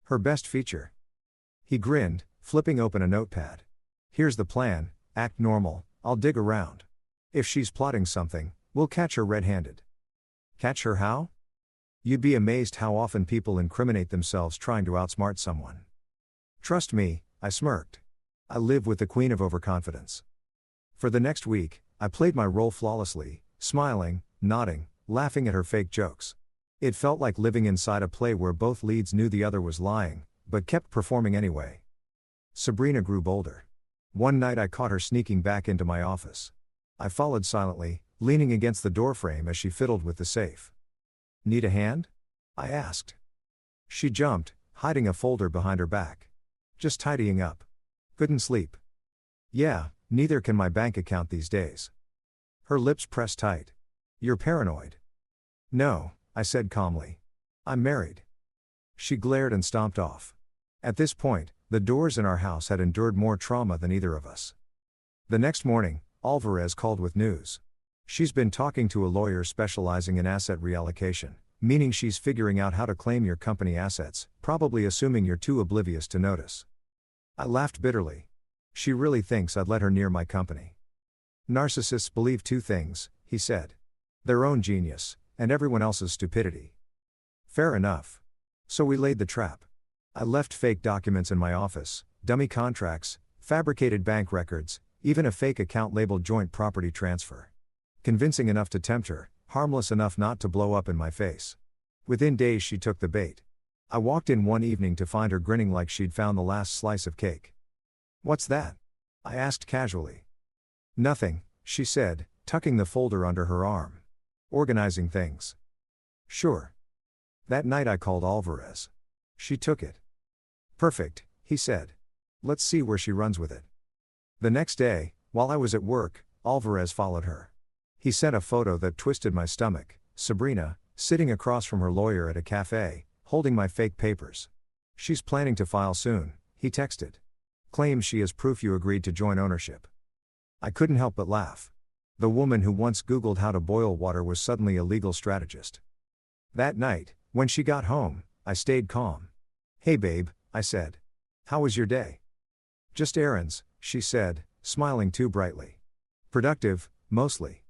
Her best feature. He grinned, flipping open a notepad. Here's the plan, act normal, I'll dig around. If she's plotting something, we'll catch her red-handed. Catch her how? You'd be amazed how often people incriminate themselves trying to outsmart someone. Trust me, I smirked. I live with the queen of overconfidence. For the next week, I played my role flawlessly, smiling, nodding, laughing at her fake jokes. It felt like living inside a play where both leads knew the other was lying, but kept performing anyway. Sabrina grew bolder. One night I caught her sneaking back into my office. I followed silently, leaning against the doorframe as she fiddled with the safe. Need a hand? I asked. She jumped, hiding a folder behind her back. Just tidying up. Couldn't sleep. Yeah, neither can my bank account these days. Her lips pressed tight. You're paranoid. No, I said calmly. I'm married. She glared and stomped off. At this point, the doors in our house had endured more trauma than either of us. The next morning, Alvarez called with news. She's been talking to a lawyer specializing in asset reallocation, meaning she's figuring out how to claim your company assets, probably assuming you're too oblivious to notice. I laughed bitterly. She really thinks I'd let her near my company. Narcissists believe two things, he said. Their own genius, and everyone else's stupidity. Fair enough. So we laid the trap. I left fake documents in my office, dummy contracts, fabricated bank records, even a fake account labeled joint property transfer. Convincing enough to tempt her, harmless enough not to blow up in my face. Within days she took the bait. I walked in one evening to find her grinning like she'd found the last slice of cake. What's that? I asked casually. Nothing, she said, tucking the folder under her arm. Organizing things. Sure. That night I called Alvarez. She took it. Perfect, he said. Let's see where she runs with it. The next day, while I was at work, Alvarez followed her. He sent a photo that twisted my stomach, Sabrina, sitting across from her lawyer at a cafe, holding my fake papers. She's planning to file soon, he texted. Claims she has proof you agreed to joint ownership. I couldn't help but laugh. The woman who once Googled how to boil water was suddenly a legal strategist. That night, when she got home, I stayed calm. Hey babe, I said. How was your day? Just errands, she said, smiling too brightly. Productive, mostly.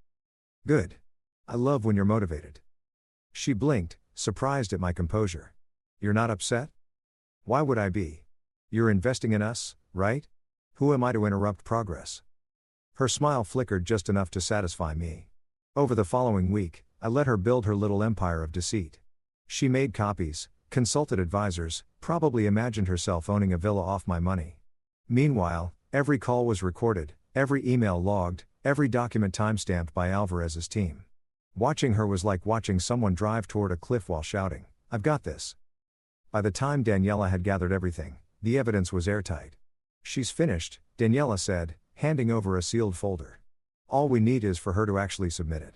Good. I love when you're motivated. She blinked, surprised at my composure. You're not upset? Why would I be? You're investing in us, right? Who am I to interrupt progress? Her smile flickered just enough to satisfy me. Over the following week, I let her build her little empire of deceit. She made copies, consulted advisors, probably imagined herself owning a villa off my money. Meanwhile, every call was recorded, every email logged, every document timestamped by Alvarez's team. Watching her was like watching someone drive toward a cliff while shouting, "I've got this." By the time Daniela had gathered everything, the evidence was airtight. "She's finished," Daniela said, handing over a sealed folder. "All we need is for her to actually submit it."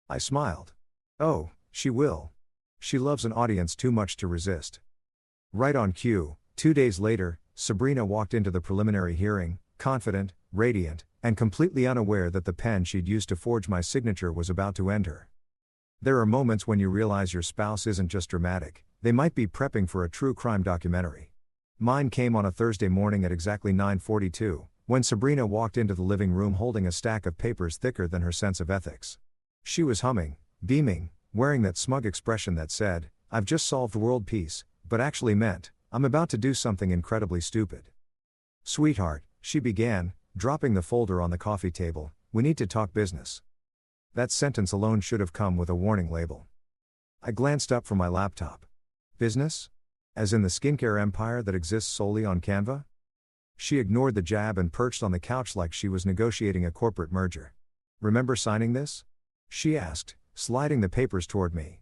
I smiled. "Oh, she will. She loves an audience too much to resist." Right on cue, 2 days later, Sabrina walked into the preliminary hearing, confident, radiant, and completely unaware that the pen she'd used to forge my signature was about to end her. There are moments when you realize your spouse isn't just dramatic, they might be prepping for a true crime documentary. Mine came on a Thursday morning at exactly 9:42, when Sabrina walked into the living room holding a stack of papers thicker than her sense of ethics. She was humming, beaming, wearing that smug expression that said, "I've just solved world peace," but actually meant, "I'm about to do something incredibly stupid." "Sweetheart," she began, dropping the folder on the coffee table, "we need to talk business." That sentence alone should have come with a warning label. I glanced up from my laptop. Business? As in the skincare empire that exists solely on Canva? She ignored the jab and perched on the couch like she was negotiating a corporate merger. "Remember signing this?" she asked, sliding the papers toward me.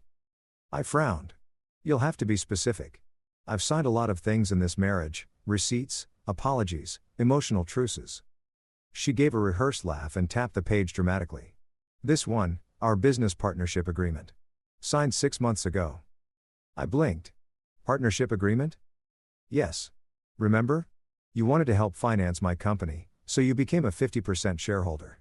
I frowned. "You'll have to be specific. I've signed a lot of things in this marriage, receipts, apologies, emotional truces." She gave a rehearsed laugh and tapped the page dramatically. "This one, our business partnership agreement. Signed 6 months ago." I blinked. "Partnership agreement?" "Yes. Remember? You wanted to help finance my company, so you became a 50% shareholder."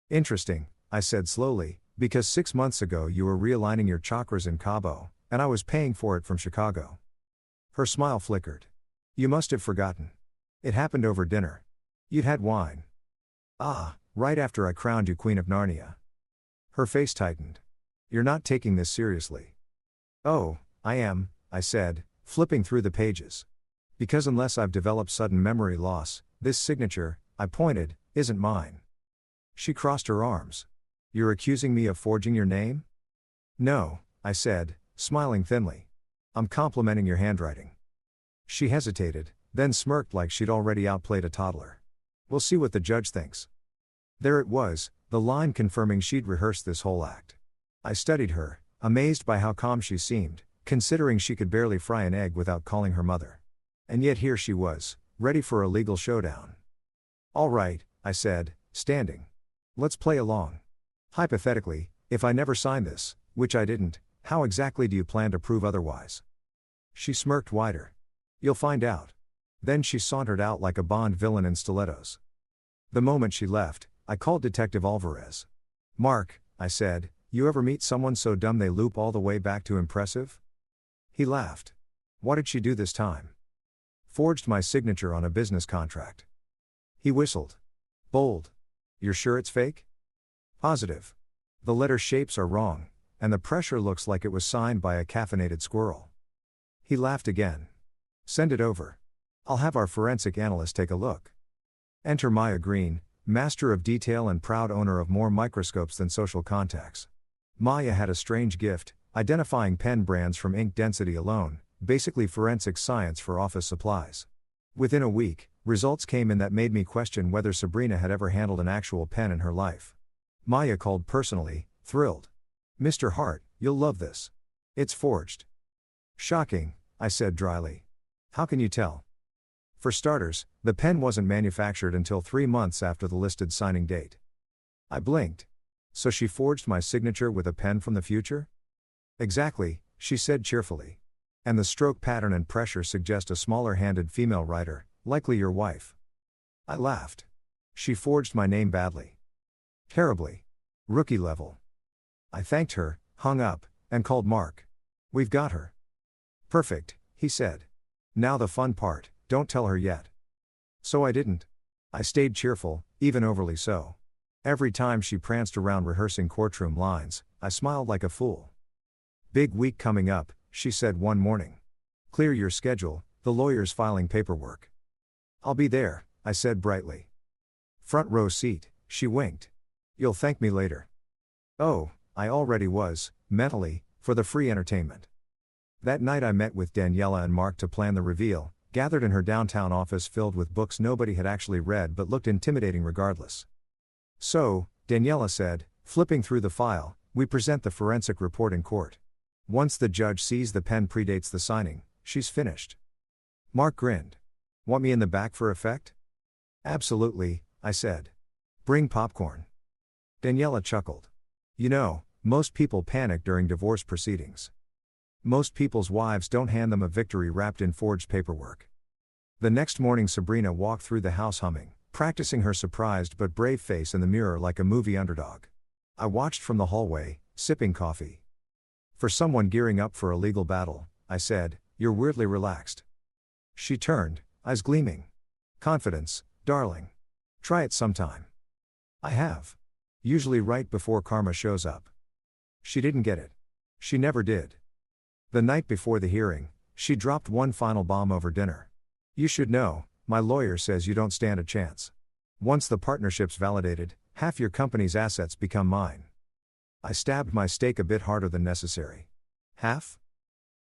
"Interesting," I said slowly, "because 6 months ago you were realigning your chakras in Cabo, and I was paying for it from Chicago." Her smile flickered. "You must have forgotten. It happened over dinner. You'd had wine." "Ah, right after I crowned you Queen of Narnia." Her face tightened. "You're not taking this seriously." "Oh, I am," I said, flipping through the pages. "Because unless I've developed sudden memory loss, this signature," I pointed, "isn't mine." She crossed her arms. "You're accusing me of forging your name?" "No," I said, smiling thinly. "I'm complimenting your handwriting." She hesitated, then smirked like she'd already outplayed a toddler. "We'll see what the judge thinks." There it was, the line confirming she'd rehearsed this whole act. I studied her, amazed by how calm she seemed, considering she could barely fry an egg without calling her mother. And yet here she was, ready for a legal showdown. "All right," I said, standing. "Let's play along. Hypothetically, if I never sign this, which I didn't, how exactly do you plan to prove otherwise?" She smirked wider. "You'll find out." Then she sauntered out like a Bond villain in stilettos. The moment she left, I called Detective Alvarez. "Mark," I said, "you ever meet someone so dumb they loop all the way back to impressive?" He laughed. "What did she do this time?" "Forged my signature on a business contract." He whistled. "Bold. You're sure it's fake?" "Positive. The letter shapes are wrong, and the pressure looks like it was signed by a caffeinated squirrel." He laughed again. "Send it over. I'll have our forensic analyst take a look." Enter Maya Green, master of detail and proud owner of more microscopes than social contacts. Maya had a strange gift, identifying pen brands from ink density alone, basically forensic science for office supplies. Within a week, results came in that made me question whether Sabrina had ever handled an actual pen in her life. Maya called personally, thrilled. "Mr. Hart, you'll love this. It's forged." "Shocking," I said dryly. "How can you tell?" "For starters, the pen wasn't manufactured until 3 months after the listed signing date." I blinked. "So she forged my signature with a pen from the future?" "Exactly," she said cheerfully. "And the stroke pattern and pressure suggest a smaller-handed female writer, likely your wife." I laughed. "She forged my name badly." "Terribly. Rookie level." I thanked her, hung up, and called Mark. "We've got her." "Perfect," he said. "Now the fun part, don't tell her yet." So I didn't. I stayed cheerful, even overly so. Every time she pranced around rehearsing courtroom lines, I smiled like a fool. "Big week coming up," she said one morning. Clear your schedule, the lawyer's filing paperwork. I'll be there, I said brightly. Front row seat, she winked. You'll thank me later. Oh, I already was, mentally, for the free entertainment. That night I met with Daniela and Mark to plan the reveal, gathered in her downtown office filled with books nobody had actually read but looked intimidating regardless. So, Daniela said, flipping through the file, we present the forensic report in court. Once the judge sees the pen predates the signing, she's finished. Mark grinned. Want me in the back for effect? Absolutely, I said. Bring popcorn. Daniela chuckled. You know, most people panic during divorce proceedings. Most people's wives don't hand them a victory wrapped in forged paperwork. The next morning Sabrina walked through the house humming, practicing her surprised but brave face in the mirror like a movie underdog. I watched from the hallway, sipping coffee. For someone gearing up for a legal battle, I said, you're weirdly relaxed. She turned, eyes gleaming. Confidence, darling. Try it sometime. I have. Usually right before karma shows up. She didn't get it. She never did. The night before the hearing, she dropped one final bomb over dinner. You should know, my lawyer says you don't stand a chance. Once the partnership's validated, half your company's assets become mine. I stabbed my stake a bit harder than necessary. Half?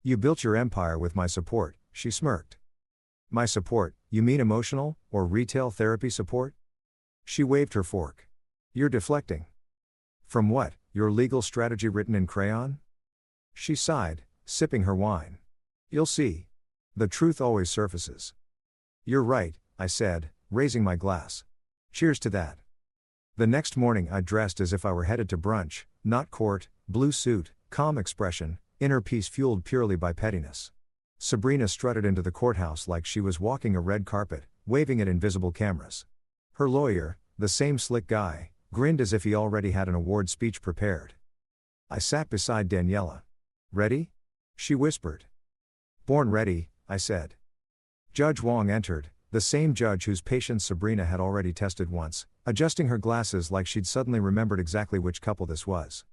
You built your empire with my support, she smirked. My support, you mean emotional, or retail therapy support? She waved her fork. You're deflecting. From what, your legal strategy written in crayon? She sighed, sipping her wine. You'll see. The truth always surfaces. You're right, I said, raising my glass. Cheers to that. The next morning I dressed as if I were headed to brunch, not court, blue suit, calm expression, inner peace fueled purely by pettiness. Sabrina strutted into the courthouse like she was walking a red carpet, waving at invisible cameras. Her lawyer, the same slick guy, grinned as if he already had an award speech prepared. I sat beside Daniela. Ready? She whispered. Born ready, I said. Judge Wong entered, the same judge whose patience Sabrina had already tested once, adjusting her glasses like she'd suddenly remembered exactly which couple this was.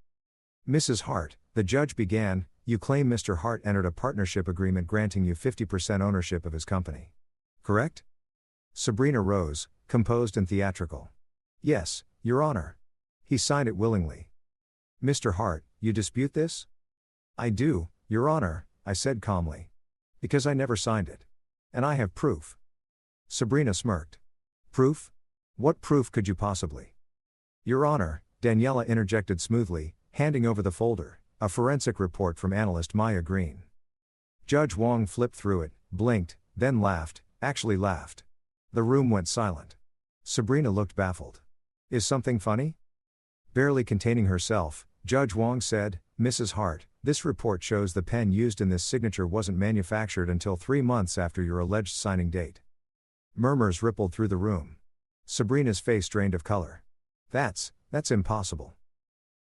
Mrs. Hart, the judge began, you claim Mr. Hart entered a partnership agreement granting you 50% ownership of his company. Correct? Sabrina rose, composed and theatrical. Yes, Your Honor. He signed it willingly. Mr. Hart, you dispute this? I do, Your Honor, I said calmly. Because I never signed it. And I have proof. Sabrina smirked. Proof? What proof could you possibly? Your Honor, Daniela interjected smoothly, handing over the folder, a forensic report from analyst Maya Green. Judge Wong flipped through it, blinked, then laughed, actually laughed. The room went silent. Sabrina looked baffled. Is something funny? Barely containing herself, Judge Wong said, Mrs. Hart, this report shows the pen used in this signature wasn't manufactured until 3 months after your alleged signing date. Murmurs rippled through the room. Sabrina's face drained of color. That's impossible.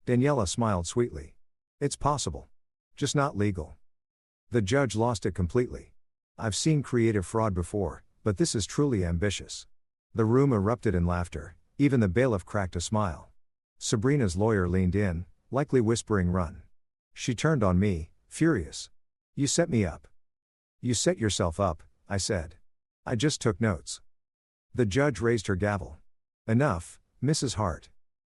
Daniela smiled sweetly. It's possible. Just not legal. The judge lost it completely. I've seen creative fraud before, but this is truly ambitious. The room erupted in laughter, even the bailiff cracked a smile. Sabrina's lawyer leaned in, likely whispering run. She turned on me, furious. You set me up. You set yourself up, I said. I just took notes. The judge raised her gavel. Enough, Mrs. Hart.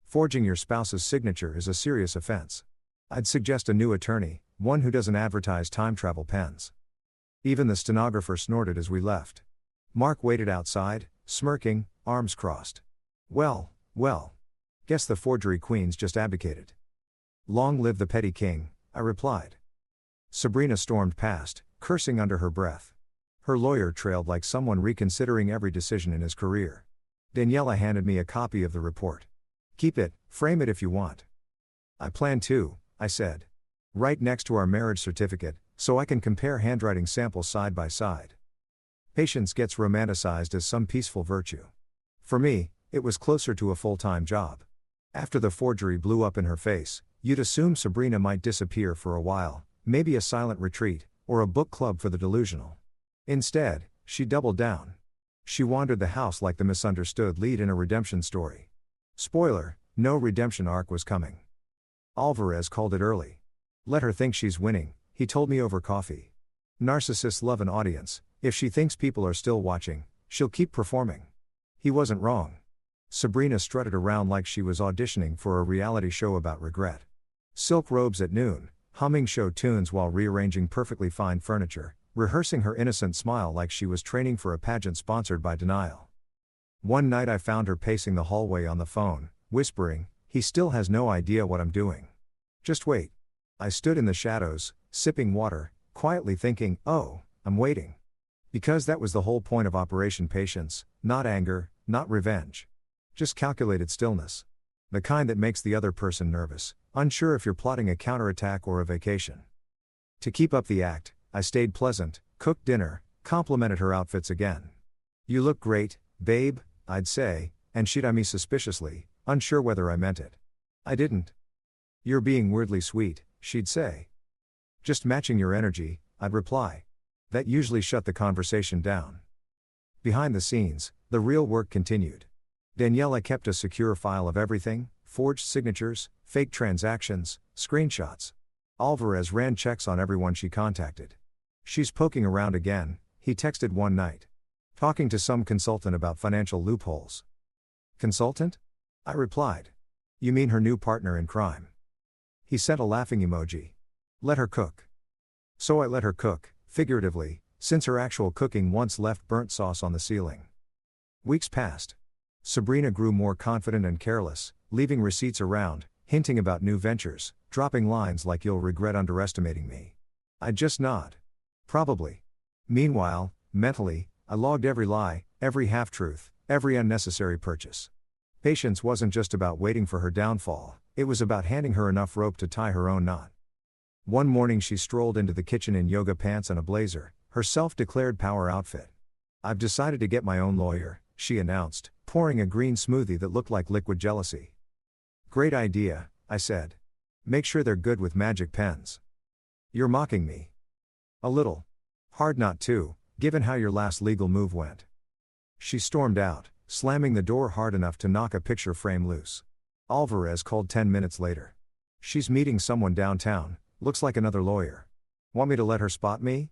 Forging your spouse's signature is a serious offense. I'd suggest a new attorney, one who doesn't advertise time travel pens. Even the stenographer snorted as we left. Mark waited outside, smirking, arms crossed. Well. Guess the forgery queens just abdicated. Long live the petty king, I replied. Sabrina stormed past, cursing under her breath. Her lawyer trailed like someone reconsidering every decision in his career. Daniela handed me a copy of the report. Keep it, frame it if you want. I plan to, I said. Right next to our marriage certificate, so I can compare handwriting samples side by side. Patience gets romanticized as some peaceful virtue. For me, it was closer to a full-time job. After the forgery blew up in her face, you'd assume Sabrina might disappear for a while, maybe a silent retreat, or a book club for the delusional. Instead, she doubled down. She wandered the house like the misunderstood lead in a redemption story. Spoiler, no redemption arc was coming. Alvarez called it early. Let her think she's winning, he told me over coffee. Narcissists love an audience. If she thinks people are still watching, she'll keep performing. He wasn't wrong. Sabrina strutted around like she was auditioning for a reality show about regret. Silk robes at noon, humming show tunes while rearranging perfectly fine furniture, rehearsing her innocent smile like she was training for a pageant sponsored by denial. One night I found her pacing the hallway on the phone, whispering, "He still has no idea what I'm doing. Just wait." I stood in the shadows, sipping water, quietly thinking, oh, I'm waiting. Because that was the whole point of Operation Patience, not anger, not revenge. Just calculated stillness. The kind that makes the other person nervous, unsure if you're plotting a counterattack or a vacation. To keep up the act, I stayed pleasant, cooked dinner, complimented her outfits again. "You look great, babe," I'd say, and she'd eye me suspiciously, unsure whether I meant it. I didn't. "You're being weirdly sweet," she'd say. "Just matching your energy," I'd reply. That usually shut the conversation down. Behind the scenes, the real work continued. Daniela kept a secure file of everything: forged signatures, fake transactions, screenshots. Alvarez ran checks on everyone she contacted. "She's poking around again," he texted one night. "Talking to some consultant about financial loopholes." "Consultant?" I replied. "You mean her new partner in crime?" He sent a laughing emoji. "Let her cook." So I let her cook, figuratively, since her actual cooking once left burnt sauce on the ceiling. Weeks passed. Sabrina grew more confident and careless, leaving receipts around, hinting about new ventures, dropping lines like, "You'll regret underestimating me." I'd just nod. "Probably." Meanwhile, mentally, I logged every lie, every half-truth, every unnecessary purchase. Patience wasn't just about waiting for her downfall, it was about handing her enough rope to tie her own knot. One morning she strolled into the kitchen in yoga pants and a blazer, her self-declared power outfit. "I've decided to get my own lawyer," she announced, pouring a green smoothie that looked like liquid jealousy. "Great idea," I said. "Make sure they're good with magic pens." "You're mocking me." "A little. Hard not to, given how your last legal move went." She stormed out, slamming the door hard enough to knock a picture frame loose. Alvarez called 10 minutes later. "She's meeting someone downtown, looks like another lawyer. Want me to let her spot me?"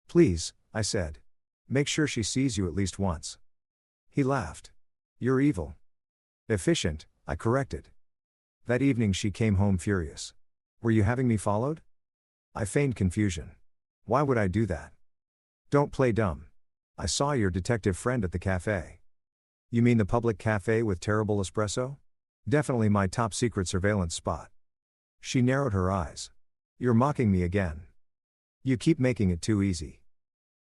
"Please," I said. "Make sure she sees you at least once." He laughed. "You're evil." "Efficient," I corrected. That evening she came home furious. "Were you having me followed?" I feigned confusion. "Why would I do that?" "Don't play dumb. I saw your detective friend at the cafe." "You mean the public cafe with terrible espresso?" "Definitely my top secret surveillance spot." She narrowed her eyes. "You're mocking me again. You keep making it too easy."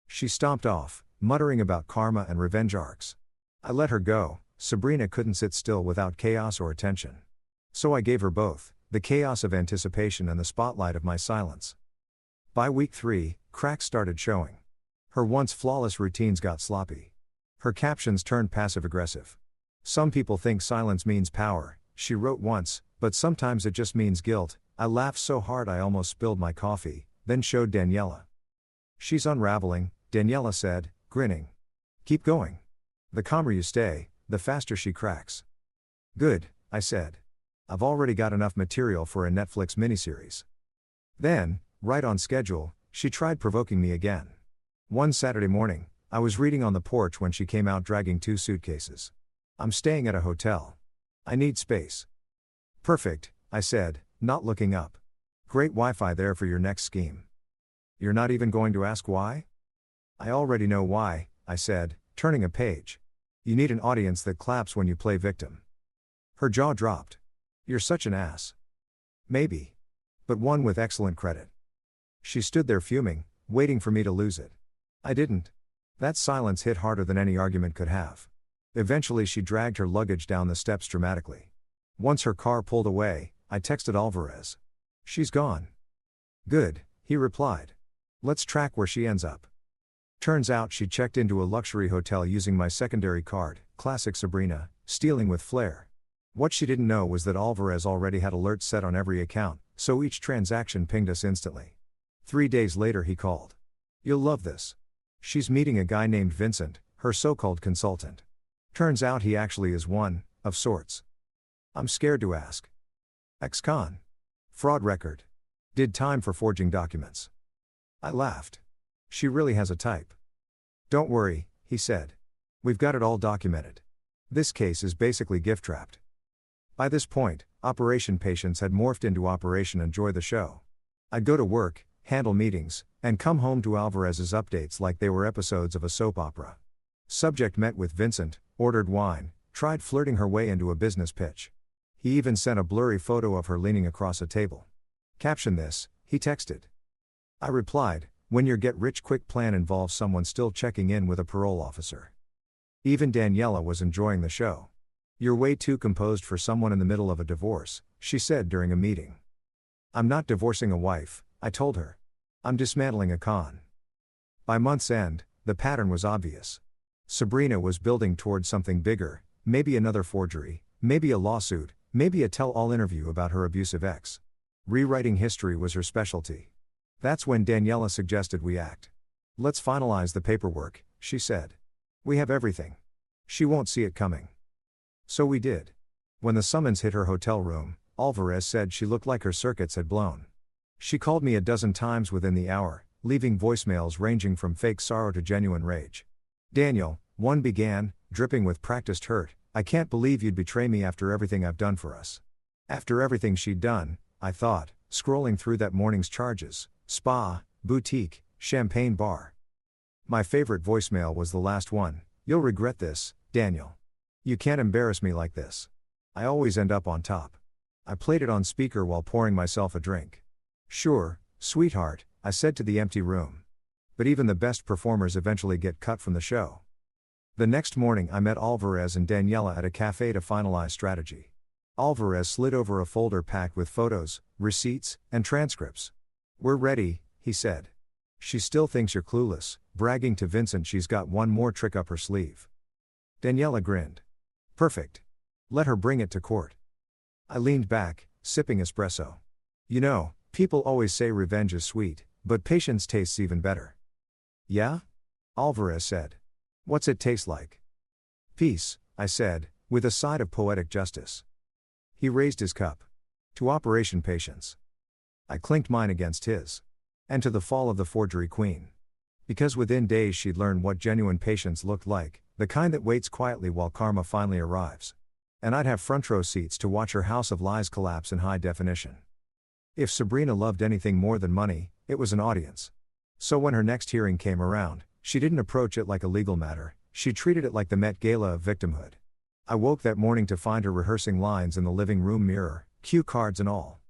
She stomped off, muttering about karma and revenge arcs. I let her go. Sabrina couldn't sit still without chaos or attention. So I gave her both, the chaos of anticipation and the spotlight of my silence. By week 3, cracks started showing. Her once flawless routines got sloppy. Her captions turned passive-aggressive. "Some people think silence means power," she wrote once, "but sometimes it just means guilt." I laughed so hard I almost spilled my coffee, then showed Daniela. "She's unraveling," Daniela said, grinning. "Keep going. The calmer you stay, the faster she cracks." "Good," I said. "I've already got enough material for a Netflix miniseries." Then, right on schedule, she tried provoking me again. One Saturday morning, I was reading on the porch when she came out dragging 2 suitcases. "I'm staying at a hotel. I need space." "Perfect," I said, not looking up. "Great Wi-Fi there for your next scheme." "You're not even going to ask why?" "I already know why," I said, turning a page. "You need an audience that claps when you play victim." Her jaw dropped. "You're such an ass." "Maybe. But one with excellent credit." She stood there fuming, waiting for me to lose it. I didn't. That silence hit harder than any argument could have. Eventually she dragged her luggage down the steps dramatically. Once her car pulled away, I texted Alvarez. "She's gone." "Good," he replied. "Let's track where she ends up." Turns out she checked into a luxury hotel using my secondary card, classic Sabrina, stealing with flair. What she didn't know was that Alvarez already had alerts set on every account, so each transaction pinged us instantly. 3 days later he called. "You'll love this. She's meeting a guy named Vincent, her so-called consultant. Turns out he actually is one, of sorts." I'm scared to ask. Ex-con. Fraud record. Did time for forging documents. I laughed. She really has a type. Don't worry, he said. We've got it all documented. This case is basically gift-wrapped. By this point, Operation Patience had morphed into Operation Enjoy the Show. I'd go to work, handle meetings, and come home to Alvarez's updates like they were episodes of a soap opera. Subject met with Vincent, ordered wine, tried flirting her way into a business pitch. He even sent a blurry photo of her leaning across a table. Caption this, he texted. I replied, when your get-rich-quick plan involves someone still checking in with a parole officer. Even Daniela was enjoying the show. You're way too composed for someone in the middle of a divorce, she said during a meeting. I'm not divorcing a wife, I told her. I'm dismantling a con. By month's end, the pattern was obvious. Sabrina was building towards something bigger, maybe another forgery, maybe a lawsuit, maybe a tell-all interview about her abusive ex. Rewriting history was her specialty. That's when Daniela suggested we act. Let's finalize the paperwork, she said. We have everything. She won't see it coming. So we did. When the summons hit her hotel room, Alvarez said she looked like her circuits had blown. She called me a dozen times within the hour, leaving voicemails ranging from fake sorrow to genuine rage. Daniel, one began, dripping with practiced hurt, I can't believe you'd betray me after everything I've done for us. After everything she'd done, I thought, scrolling through that morning's charges, spa, boutique, champagne bar. My favorite voicemail was the last one. You'll regret this, Daniel. You can't embarrass me like this. I always end up on top. I played it on speaker while pouring myself a drink. Sure, sweetheart, I said to the empty room. But even the best performers eventually get cut from the show. The next morning I met Alvarez and Daniela at a cafe to finalize strategy. Alvarez slid over a folder packed with photos, receipts, and transcripts. We're ready, he said. She still thinks you're clueless, bragging to Vincent she's got one more trick up her sleeve. Daniela grinned. Perfect. Let her bring it to court. I leaned back, sipping espresso. You know, people always say revenge is sweet, but patience tastes even better. Yeah? Alvarez said. What's it taste like? Peace, I said, with a side of poetic justice. He raised his cup. To Operation Patience. I clinked mine against his. And to the fall of the forgery queen. Because within days she'd learn what genuine patience looked like, the kind that waits quietly while karma finally arrives. And I'd have front row seats to watch her house of lies collapse in high definition. If Sabrina loved anything more than money, it was an audience. So when her next hearing came around, she didn't approach it like a legal matter, she treated it like the Met Gala of victimhood. I woke that morning to find her rehearsing lines in the living room mirror, cue cards and all.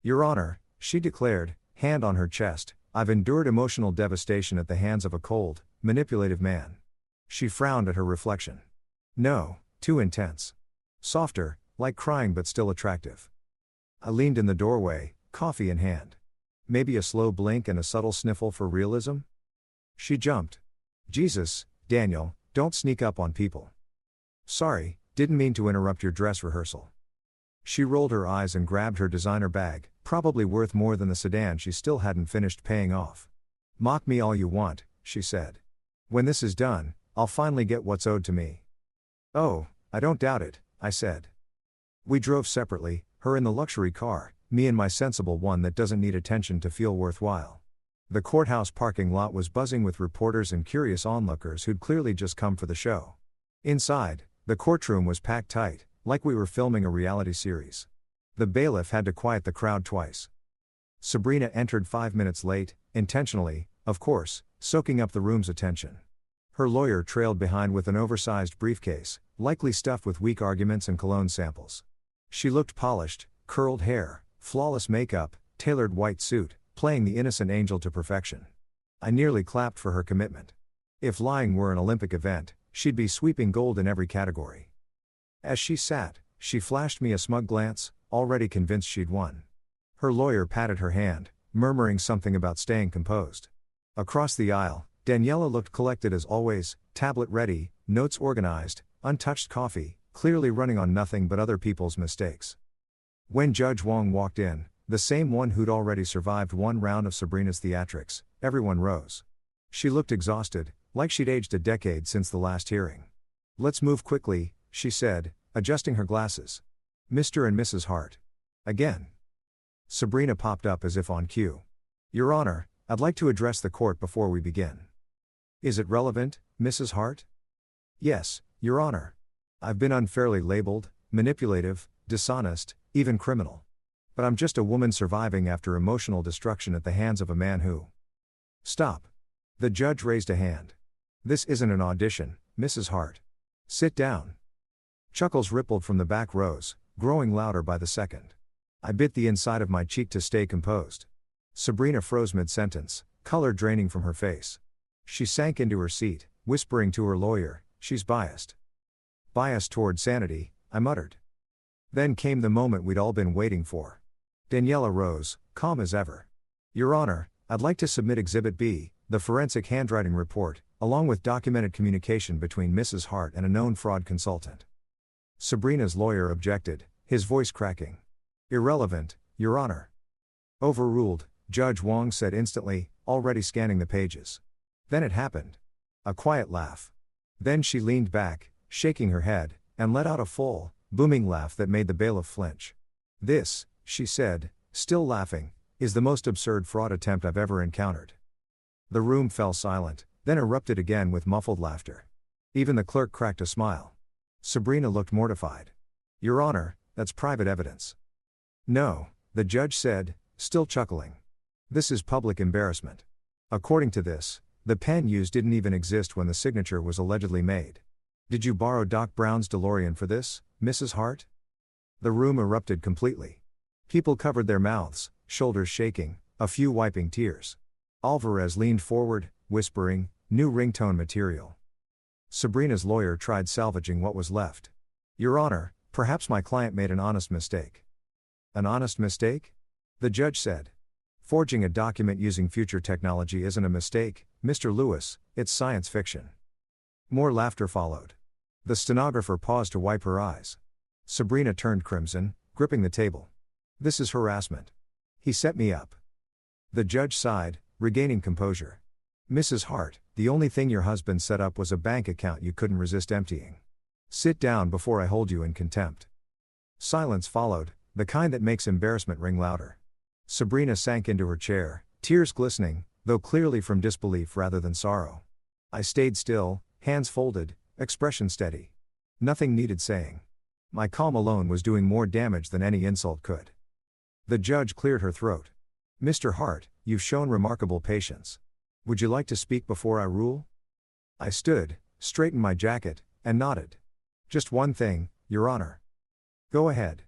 Your Honor, she declared, hand on her chest, I've endured emotional devastation at the hands of a cold, manipulative man. She frowned at her reflection. No, too intense. Softer, like crying but still attractive. I leaned in the doorway, coffee in hand. Maybe a slow blink and a subtle sniffle for realism? She jumped. Jesus, Daniel, don't sneak up on people. Sorry, didn't mean to interrupt your dress rehearsal. She rolled her eyes and grabbed her designer bag, probably worth more than the sedan she still hadn't finished paying off. Mock me all you want, she said. When this is done, I'll finally get what's owed to me. Oh, I don't doubt it, I said. We drove separately, her in the luxury car, me in my sensible one that doesn't need attention to feel worthwhile. The courthouse parking lot was buzzing with reporters and curious onlookers who'd clearly just come for the show. Inside, the courtroom was packed tight, like we were filming a reality series. The bailiff had to quiet the crowd twice. Sabrina entered 5 minutes late, intentionally, of course, soaking up the room's attention. Her lawyer trailed behind with an oversized briefcase, likely stuffed with weak arguments and cologne samples. She looked polished, curled hair, flawless makeup, tailored white suit, playing the innocent angel to perfection. I nearly clapped for her commitment. If lying were an Olympic event, she'd be sweeping gold in every category. As she sat, she flashed me a smug glance, already convinced she'd won. Her lawyer patted her hand, murmuring something about staying composed. Across the aisle, Daniela looked collected as always, tablet ready, notes organized, untouched coffee, clearly running on nothing but other people's mistakes. When Judge Wong walked in, the same one who'd already survived one round of Sabrina's theatrics, everyone rose. She looked exhausted, like she'd aged a decade since the last hearing. Let's move quickly, she said, adjusting her glasses. Mr. and Mrs. Hart. Again. Sabrina popped up as if on cue. Your Honor, I'd like to address the court before we begin. Is it relevant, Mrs. Hart? Yes, Your Honor. I've been unfairly labeled, manipulative, dishonest, even criminal. But I'm just a woman surviving after emotional destruction at the hands of a man who. Stop. The judge raised a hand. This isn't an audition, Mrs. Hart. Sit down. Chuckles rippled from the back rows, growing louder by the second. I bit the inside of my cheek to stay composed. Sabrina froze mid-sentence, color draining from her face. She sank into her seat, whispering to her lawyer, "She's biased." "Biased toward sanity," I muttered. Then came the moment we'd all been waiting for. Daniela rose, calm as ever. "Your Honor, I'd like to submit Exhibit B, the forensic handwriting report, along with documented communication between Mrs. Hart and a known fraud consultant." Sabrina's lawyer objected, his voice cracking. "Irrelevant, Your Honor." "Overruled," Judge Wong said instantly, already scanning the pages. Then it happened. A quiet laugh. Then she leaned back, shaking her head, and let out a full, booming laugh that made the bailiff flinch. "This," she said, still laughing, "is the most absurd fraud attempt I've ever encountered." The room fell silent, then erupted again with muffled laughter. Even the clerk cracked a smile. Sabrina looked mortified. "Your Honor, that's private evidence." "No," the judge said, still chuckling. "This is public embarrassment. According to this, the pen used didn't even exist when the signature was allegedly made. Did you borrow Doc Brown's DeLorean for this, Mrs. Hart?" The room erupted completely. People covered their mouths, shoulders shaking, a few wiping tears. Alvarez leaned forward, whispering, "New ringtone material." Sabrina's lawyer tried salvaging what was left. "Your Honor, perhaps my client made an honest mistake." "An honest mistake?" the judge said. "Forging a document using future technology isn't a mistake, Mr. Lewis, it's science fiction." More laughter followed. The stenographer paused to wipe her eyes. Sabrina turned crimson, gripping the table. "This is harassment. He set me up." The judge sighed, regaining composure. "Mrs. Hart, the only thing your husband set up was a bank account you couldn't resist emptying. Sit down before I hold you in contempt." Silence followed, the kind that makes embarrassment ring louder. Sabrina sank into her chair, tears glistening, though clearly from disbelief rather than sorrow. I stayed still, hands folded, expression steady. Nothing needed saying. My calm alone was doing more damage than any insult could. The judge cleared her throat. "Mr. Hart, you've shown remarkable patience. Would you like to speak before I rule?" I stood, straightened my jacket, and nodded. "Just one thing, Your Honor." "Go ahead."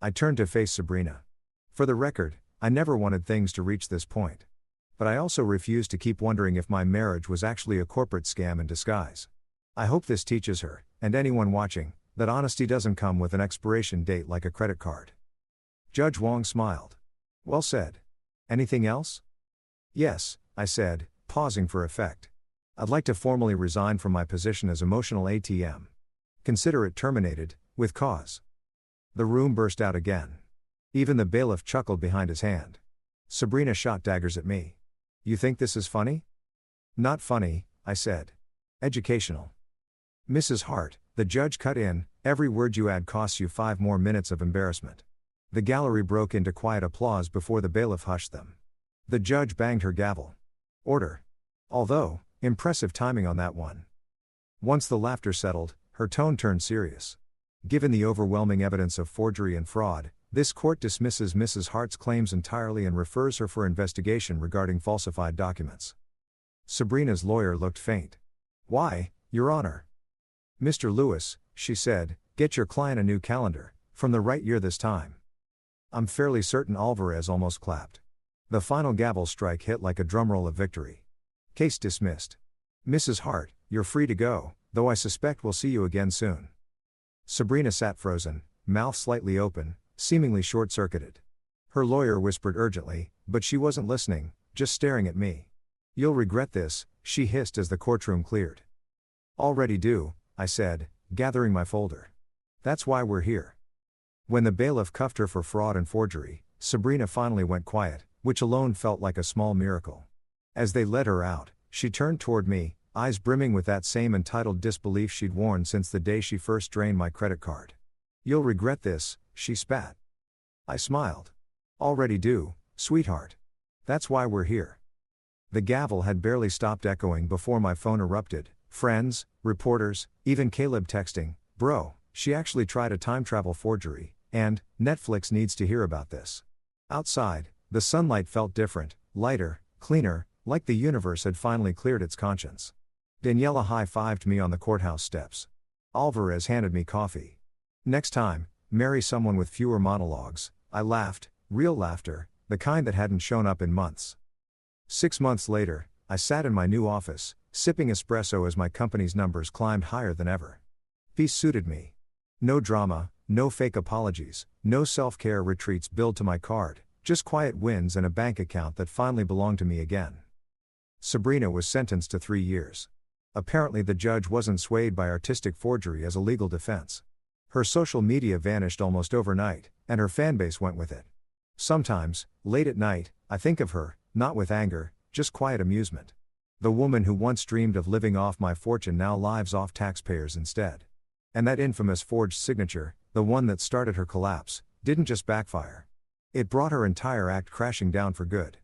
I turned to face Sabrina. For the record, I never wanted things to reach this point. But I also refused to keep wondering if my marriage was actually a corporate scam in disguise. I hope this teaches her, and anyone watching, that honesty doesn't come with an expiration date like a credit card. Judge Wong smiled. "Well said. Anything else?" "Yes," I said, pausing for effect. "I'd like to formally resign from my position as emotional ATM. Consider it terminated, with cause." The room burst out again. Even the bailiff chuckled behind his hand. Sabrina shot daggers at me. "You think this is funny?" "Not funny," I said. "Educational." "Mrs. Hart," the judge cut in, "every word you add costs you 5 more minutes of embarrassment." The gallery broke into quiet applause before the bailiff hushed them. The judge banged her gavel. "Order." Although, impressive timing on that one. Once the laughter settled, her tone turned serious. "Given the overwhelming evidence of forgery and fraud, this court dismisses Mrs. Hart's claims entirely and refers her for investigation regarding falsified documents." Sabrina's lawyer looked faint. "Why, Your Honor?" "Mr. Lewis," she said, "get your client a new calendar, from the right year this time." I'm fairly certain Alvarez almost clapped. The final gavel strike hit like a drumroll of victory. Case dismissed. "Mrs. Hart, you're free to go, though I suspect we'll see you again soon." Sabrina sat frozen, mouth slightly open, seemingly short-circuited. Her lawyer whispered urgently, but she wasn't listening, just staring at me. "You'll regret this," she hissed as the courtroom cleared. "Already do," I said, gathering my folder. "That's why we're here." When the bailiff cuffed her for fraud and forgery, Sabrina finally went quiet, which alone felt like a small miracle. As they led her out, she turned toward me, eyes brimming with that same entitled disbelief she'd worn since the day she first drained my credit card. "You'll regret this," she spat. I smiled. "Already do, sweetheart. That's why we're here." The gavel had barely stopped echoing before my phone erupted. Friends, reporters, even Caleb texting, "Bro, she actually tried a time travel forgery, and Netflix needs to hear about this." Outside, the sunlight felt different, lighter, cleaner, like the universe had finally cleared its conscience. Daniela high-fived me on the courthouse steps. Alvarez handed me coffee. "Next time, marry someone with fewer monologues," I laughed, real laughter, the kind that hadn't shown up in months. 6 months later, I sat in my new office, sipping espresso as my company's numbers climbed higher than ever. Peace suited me. No drama, no fake apologies, no self-care retreats billed to my card, just quiet wins and a bank account that finally belonged to me again. Sabrina was sentenced to 3 years. Apparently the judge wasn't swayed by artistic forgery as a legal defense. Her social media vanished almost overnight, and her fanbase went with it. Sometimes, late at night, I think of her, not with anger, just quiet amusement. The woman who once dreamed of living off my fortune now lives off taxpayers instead. And that infamous forged signature, the one that started her collapse, didn't just backfire. It brought her entire act crashing down for good.